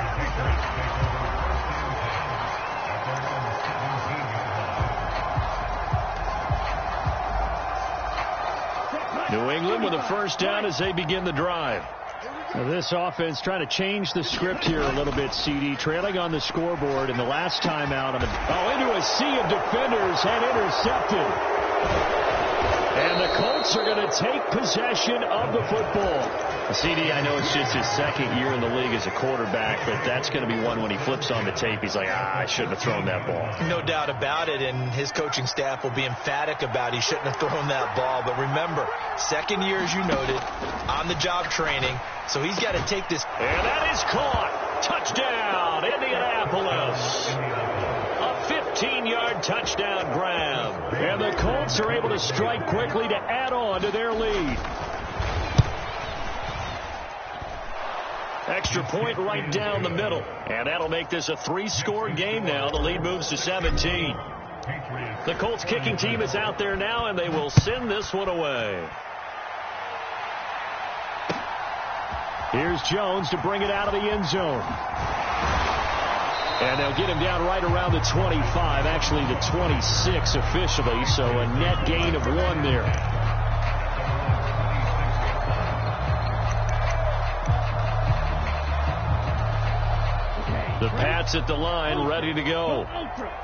New England with a first down as they begin the drive. Now this offense trying to change the script here a little bit, CD. Trailing on the scoreboard, and the last time out, into a sea of defenders and intercepted. And the Colts are going to take possession of the football. CD, I know it's just his second year in the league as a quarterback, but that's going to be one when he flips on the tape. He's like, I shouldn't have thrown that ball. No doubt about it, and his coaching staff will be emphatic about he shouldn't have thrown that ball. But remember, second year, as you noted, on-the-job training, so he's got to take this. And that is caught. Touchdown, Indianapolis. A 15-yard touchdown grab. And the Colts are able to strike quickly to add on to their lead. Extra point right down the middle. And that'll make this a 3-score game now. The lead moves to 17. The Colts kicking team is out there now, and they will send this one away. Here's Jones to bring it out of the end zone. And they'll get him down right around the 25, actually the 26 officially, so a net gain of 1 there. Pat's at the line, ready to go.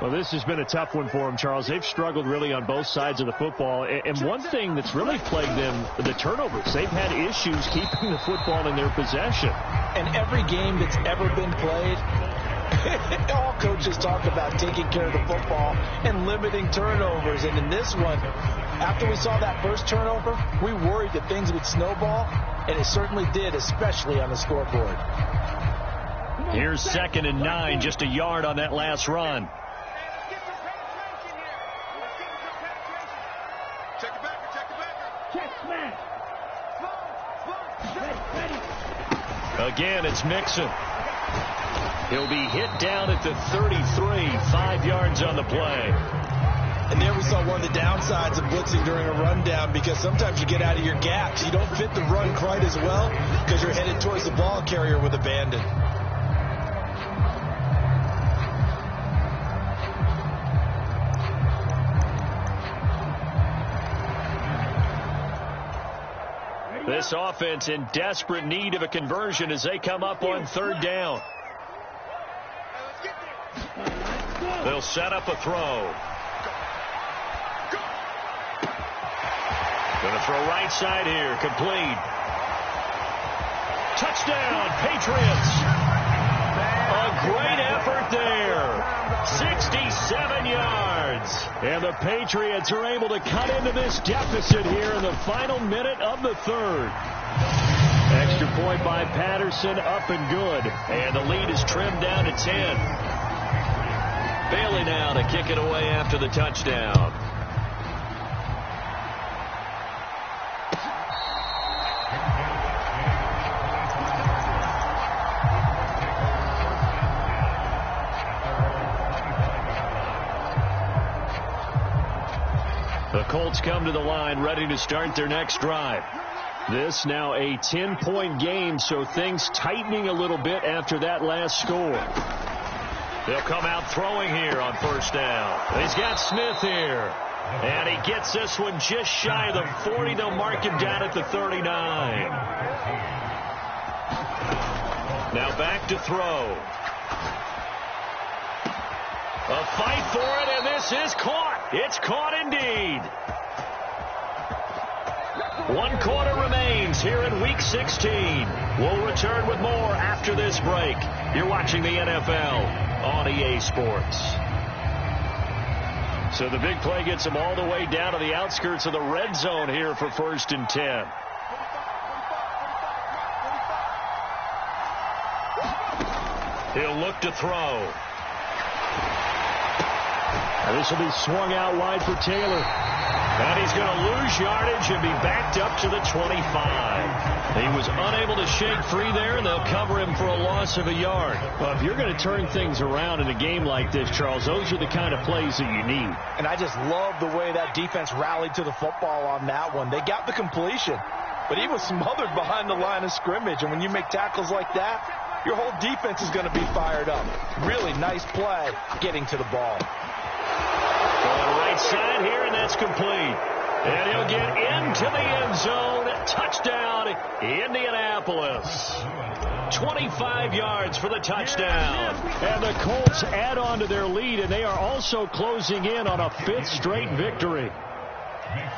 Well, this has been a tough one for them, Charles. They've struggled really on both sides of the football. And one thing that's really plagued them, the turnovers. They've had issues keeping the football in their possession. And every game that's ever been played, all coaches talk about taking care of the football and limiting turnovers. And in this one, after we saw that first turnover, we worried that things would snowball, and it certainly did, especially on the scoreboard. Here's 2nd and 9, just a yard on that last run. Again, it's Mixon. He'll be hit down at the 33, 5 yards on the play. And there we saw one of the downsides of blitzing during a rundown, because sometimes you get out of your gaps. You don't fit the run quite as well because you're headed towards the ball carrier with abandon. This offense in desperate need of a conversion as they come up on 3rd down. They'll set up a throw. Going to throw right side here. Complete. Touchdown, Patriots. A great effort there. 67 yards. And the Patriots are able to cut into this deficit here in the final minute of the 3rd. Extra point by Patterson, up and good. And the lead is trimmed down to 10. Bailey now to kick it away after the touchdown. The Colts come to the line, ready to start their next drive. This now a 10-point game, so things tightening a little bit after that last score. They'll come out throwing here on 1st down. He's got Smith here. And he gets this one just shy of the 40. They'll mark him down at the 39. Now back to throw. A fight for it, and this is caught. It's caught indeed. 1 quarter remains here in Week 16. We'll return with more after this break. You're watching the NFL on EA Sports. So the big play gets him all the way down to the outskirts of the red zone here for 1st and 10. He'll look to throw. And this will be swung out wide for Taylor. And he's going to lose yardage and be backed up to the 25. He was unable to shake free there, and they'll cover him for a loss of a yard. Well, if you're going to turn things around in a game like this, Charles, those are the kind of plays that you need. And I just love the way that defense rallied to the football on that one. They got the completion, but he was smothered behind the line of scrimmage. And when you make tackles like that, your whole defense is going to be fired up. Really nice play getting to the ball. Going right side here, and that's complete. And he'll get into the end zone. Touchdown, Indianapolis. 25 yards for the touchdown. And the Colts add on to their lead, and they are also closing in on a 5th straight victory.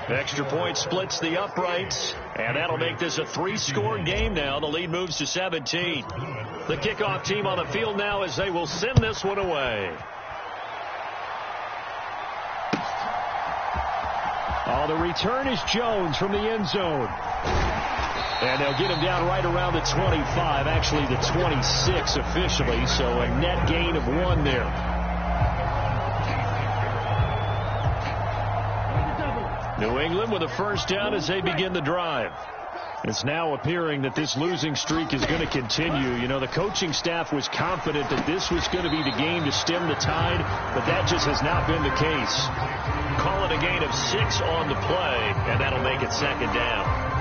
Extra point splits the uprights, and that'll make this a 3-score game now. The lead moves to 17. The kickoff team on the field now as they will send this one away. Oh, the return is Jones from the end zone. And they'll get him down right around the 25, actually the 26 officially, so a net gain of 1 there. New England with a 1st down as they begin the drive. It's now appearing that this losing streak is going to continue. You know, the coaching staff was confident that this was going to be the game to stem the tide, but that just has not been the case. Call it a gain of 6 on the play, and that'll make it 2nd down.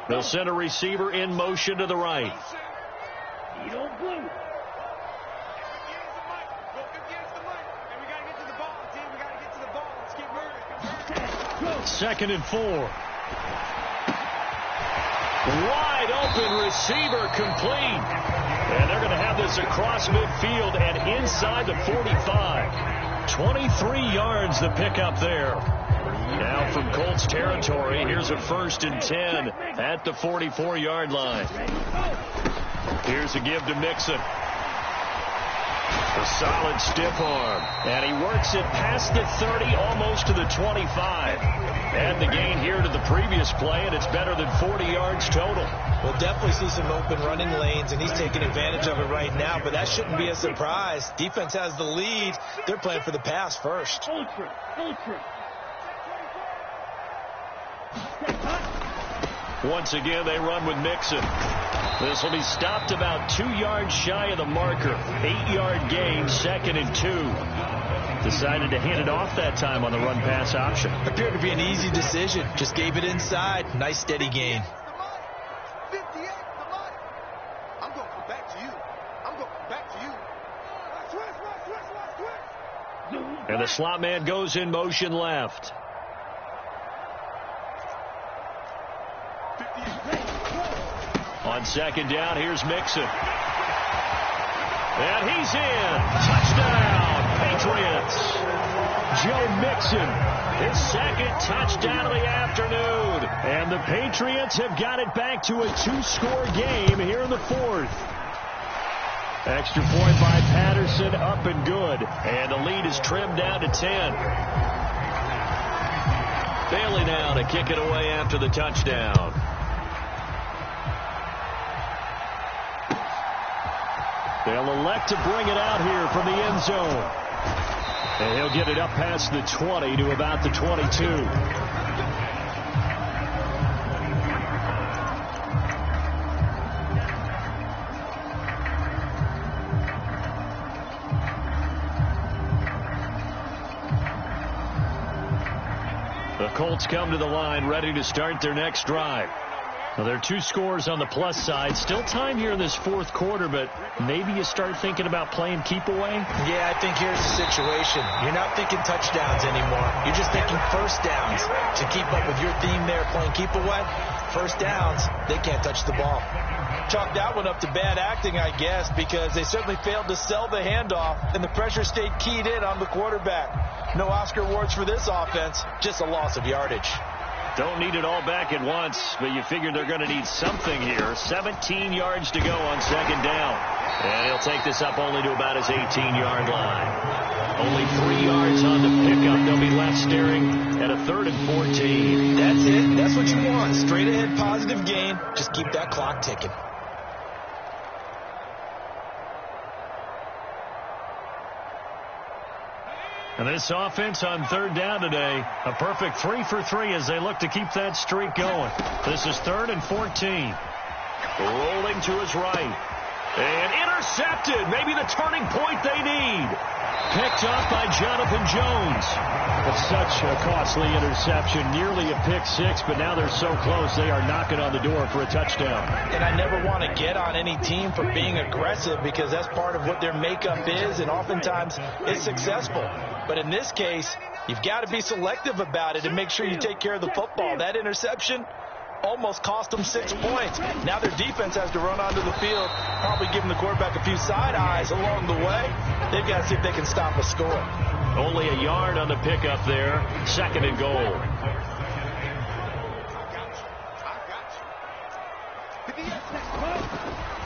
They'll send a receiver in motion to the right. 2nd and 4. Wide open receiver complete. And they're going to have this across midfield and inside the 45. 23 yards the pickup there. Now from Colts territory, here's a 1st and 10 at the 44-yard line. Here's a give to Mixon. A solid stiff arm. And he works it past the 30, almost to the 25. And the gain here to the previous play, and it's better than 40 yards total. We'll definitely see some open running lanes, and he's taking advantage of it right now, but that shouldn't be a surprise. Defense has the lead. They're playing for the pass first. Ultra. Once again, they run with Mixon. This will be stopped about 2 yards shy of the marker. 8-yard gain, 2nd and 2. Decided to hand it off that time on the run-pass option. Appeared to be an easy decision. Just gave it inside. Nice, steady gain. 58, the money. I'm going to come back to you. I'm going to come back to you. Switch. And the slot man goes in motion left. On 2nd down, here's Mixon. And he's in. Touchdown, Patriots. Joe Mixon, his 2nd touchdown of the afternoon. And the Patriots have got it back to a 2-score game here in the 4th. Extra point by Patterson, up and good. And the lead is trimmed down to 10. Bailey now to kick it away after the touchdown. They'll elect to bring it out here from the end zone. And he'll get it up past the 20 to about the 22. The Colts come to the line ready to start their next drive. Well, there are 2 scores on the plus side. Still time here in this 4th quarter, but maybe you start thinking about playing keep away? Yeah, I think here's the situation. You're not thinking touchdowns anymore. You're just thinking first downs. To keep up with your theme there, playing keep away, first downs, they can't touch the ball. Chalk that one up to bad acting, I guess, because they certainly failed to sell the handoff, and the pressure stayed keyed in on the quarterback. No Oscar awards for this offense, just a loss of yardage. Don't need it all back at once, but you figure they're going to need something here. 17 yards to go on 2nd down. And he'll take this up only to about his 18-yard line. Only 3 yards on the pickup. They'll be left staring at a 3rd and 14. That's it. That's what you want. Straight ahead positive gain. Just keep that clock ticking. And this offense on 3rd down today, a perfect 3 for 3 as they look to keep that streak going. This is 3rd and 14. Rolling to his right. And intercepted. Maybe the turning point they need. Picked off by Jonathan Jones. It's such a costly interception. Nearly a pick-6, but now they're so close they are knocking on the door for a touchdown. And I never want to get on any team for being aggressive because that's part of what their makeup is, and oftentimes it's successful. But in this case, you've got to be selective about it and make sure you take care of the football. That interception almost cost them 6 points. Now their defense has to run onto the field, probably giving the quarterback a few side eyes along the way. They've got to see if they can stop a score. Only a yard on the pickup there. 2nd and goal.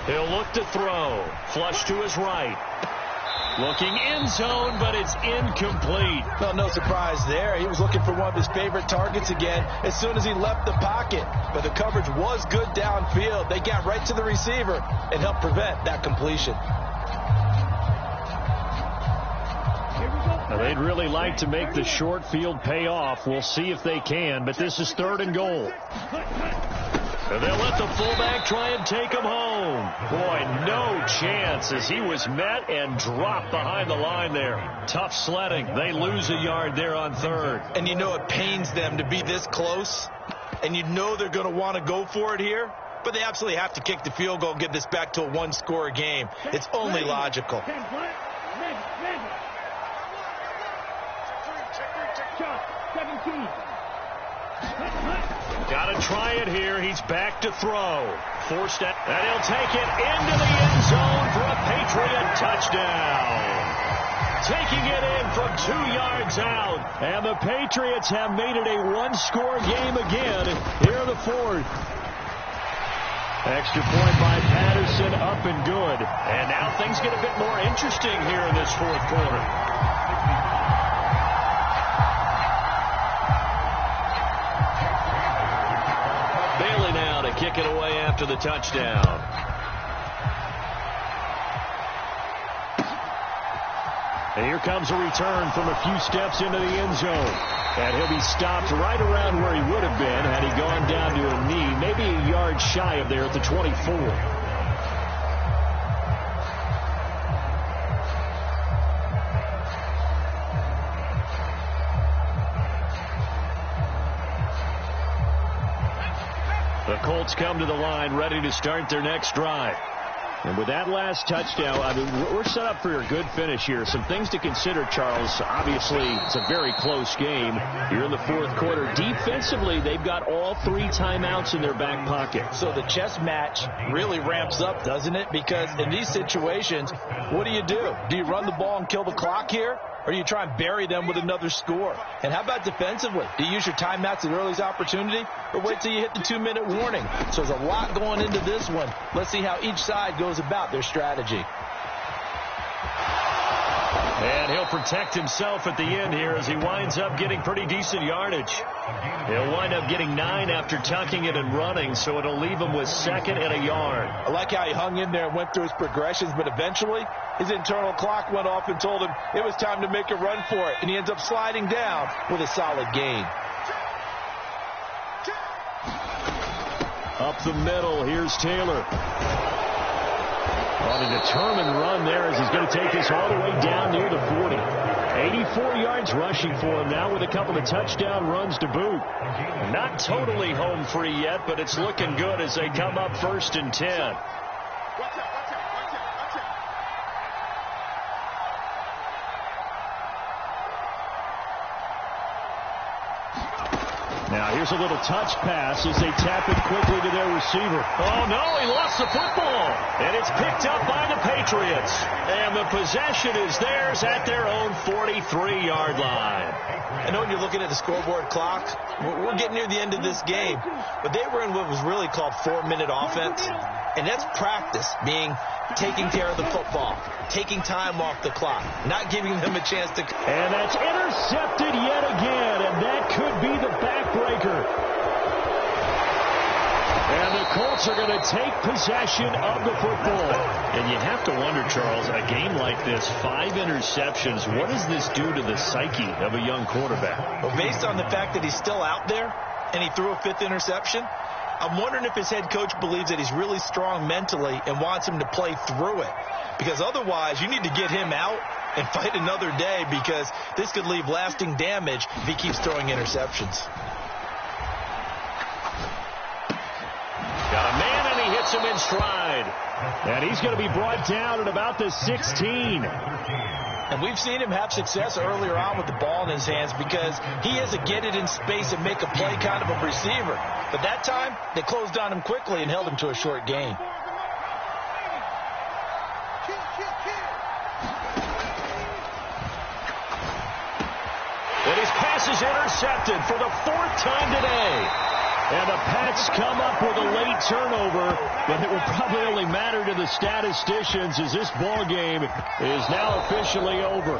He'll look to throw. Flush to his right. Looking end zone, but it's incomplete. Well, no surprise there. He was looking for one of his favorite targets again as soon as he left the pocket. But the coverage was good downfield. They got right to the receiver and helped prevent that completion. Now, they'd really like to make the short field pay off. We'll see if they can, but this is 3rd and goal. And they'll let the fullback try and take him home. Boy, no chance as he was met and dropped behind the line there. Tough sledding. They lose a yard there on 3rd. And you know it pains them to be this close. And you know they're going to want to go for it here. But they absolutely have to kick the field goal and get this back to a 1-score game. It's only logical. 17. Got to try it here. He's back to throw. Forced out. And he'll take it into the end zone for a Patriot touchdown. Taking it in from 2 yards out. And the Patriots have made it a one-score game again here in the fourth. Extra point by Patterson, up and good. And now things get a bit more interesting here in this fourth quarter. Bailey now to kick it away after the touchdown. And here comes a return from a few steps into the end zone. And he'll be stopped right around where he would have been had he gone down to a knee, maybe a yard shy of there at the 24. The Colts come to the line ready to start their next drive. And with that last touchdown, I mean, we're set up for a good finish here. Some things to consider, Charles. Obviously, it's a very close game here in the fourth quarter. Defensively, they've got all 3 timeouts in their back pocket. So the chess match really ramps up, doesn't it? Because in these situations, what do? Do you run the ball and kill the clock here? Or do you try and bury them with another score? And how about defensively? Do you use your timeouts at earliest opportunity? Or wait till you hit the 2-minute warning? So there's a lot going into this one. Let's see how each side goes about their strategy. And he'll protect himself at the end here as he winds up getting pretty decent yardage. He'll wind up getting 9 after tucking it and running, so it'll leave him with 2nd and a yard. I like how he hung in there and went through his progressions, but eventually his internal clock went off and told him it was time to make a run for it, and he ends up sliding down with a solid gain. Up the middle, here's Taylor. On a determined run there as he's going to take this all the way down near the 40. 84 yards rushing for him now with a couple of touchdown runs to boot. Not totally home free yet, but it's looking good as they come up 1st and 10. Now here's a little touch pass as they tap it quickly to their receiver. Oh no, he lost the football. And it's picked up by the Patriots. And the possession is theirs at their own 43-yard line. I know when you're looking at the scoreboard clock, we're getting near the end of this game. But they were in what was really called 4-minute offense. And that's practice, being taking care of the football, taking time off the clock, not giving them a chance to... And that's intercepted yet again, and that could be the backbreaker. And the Colts are going to take possession of the football. And you have to wonder, Charles, a game like this, 5 interceptions, what does this do to the psyche of a young quarterback? Well, based on the fact that he's still out there and he threw a 5th interception, I'm wondering if his head coach believes that he's really strong mentally and wants him to play through it. Because otherwise, you need to get him out and fight another day, because this could leave lasting damage if he keeps throwing interceptions. Got a man, and he hits him in stride. And he's going to be brought down at about the 16. And we've seen him have success earlier on with the ball in his hands because he is a get it in space and make a play kind of a receiver. But that time, they closed on him quickly and held him to a short gain. And his pass is intercepted for the 4th time today. And the Pats come up with a late turnover, but it will probably only matter to the statisticians as this ball game is now officially over.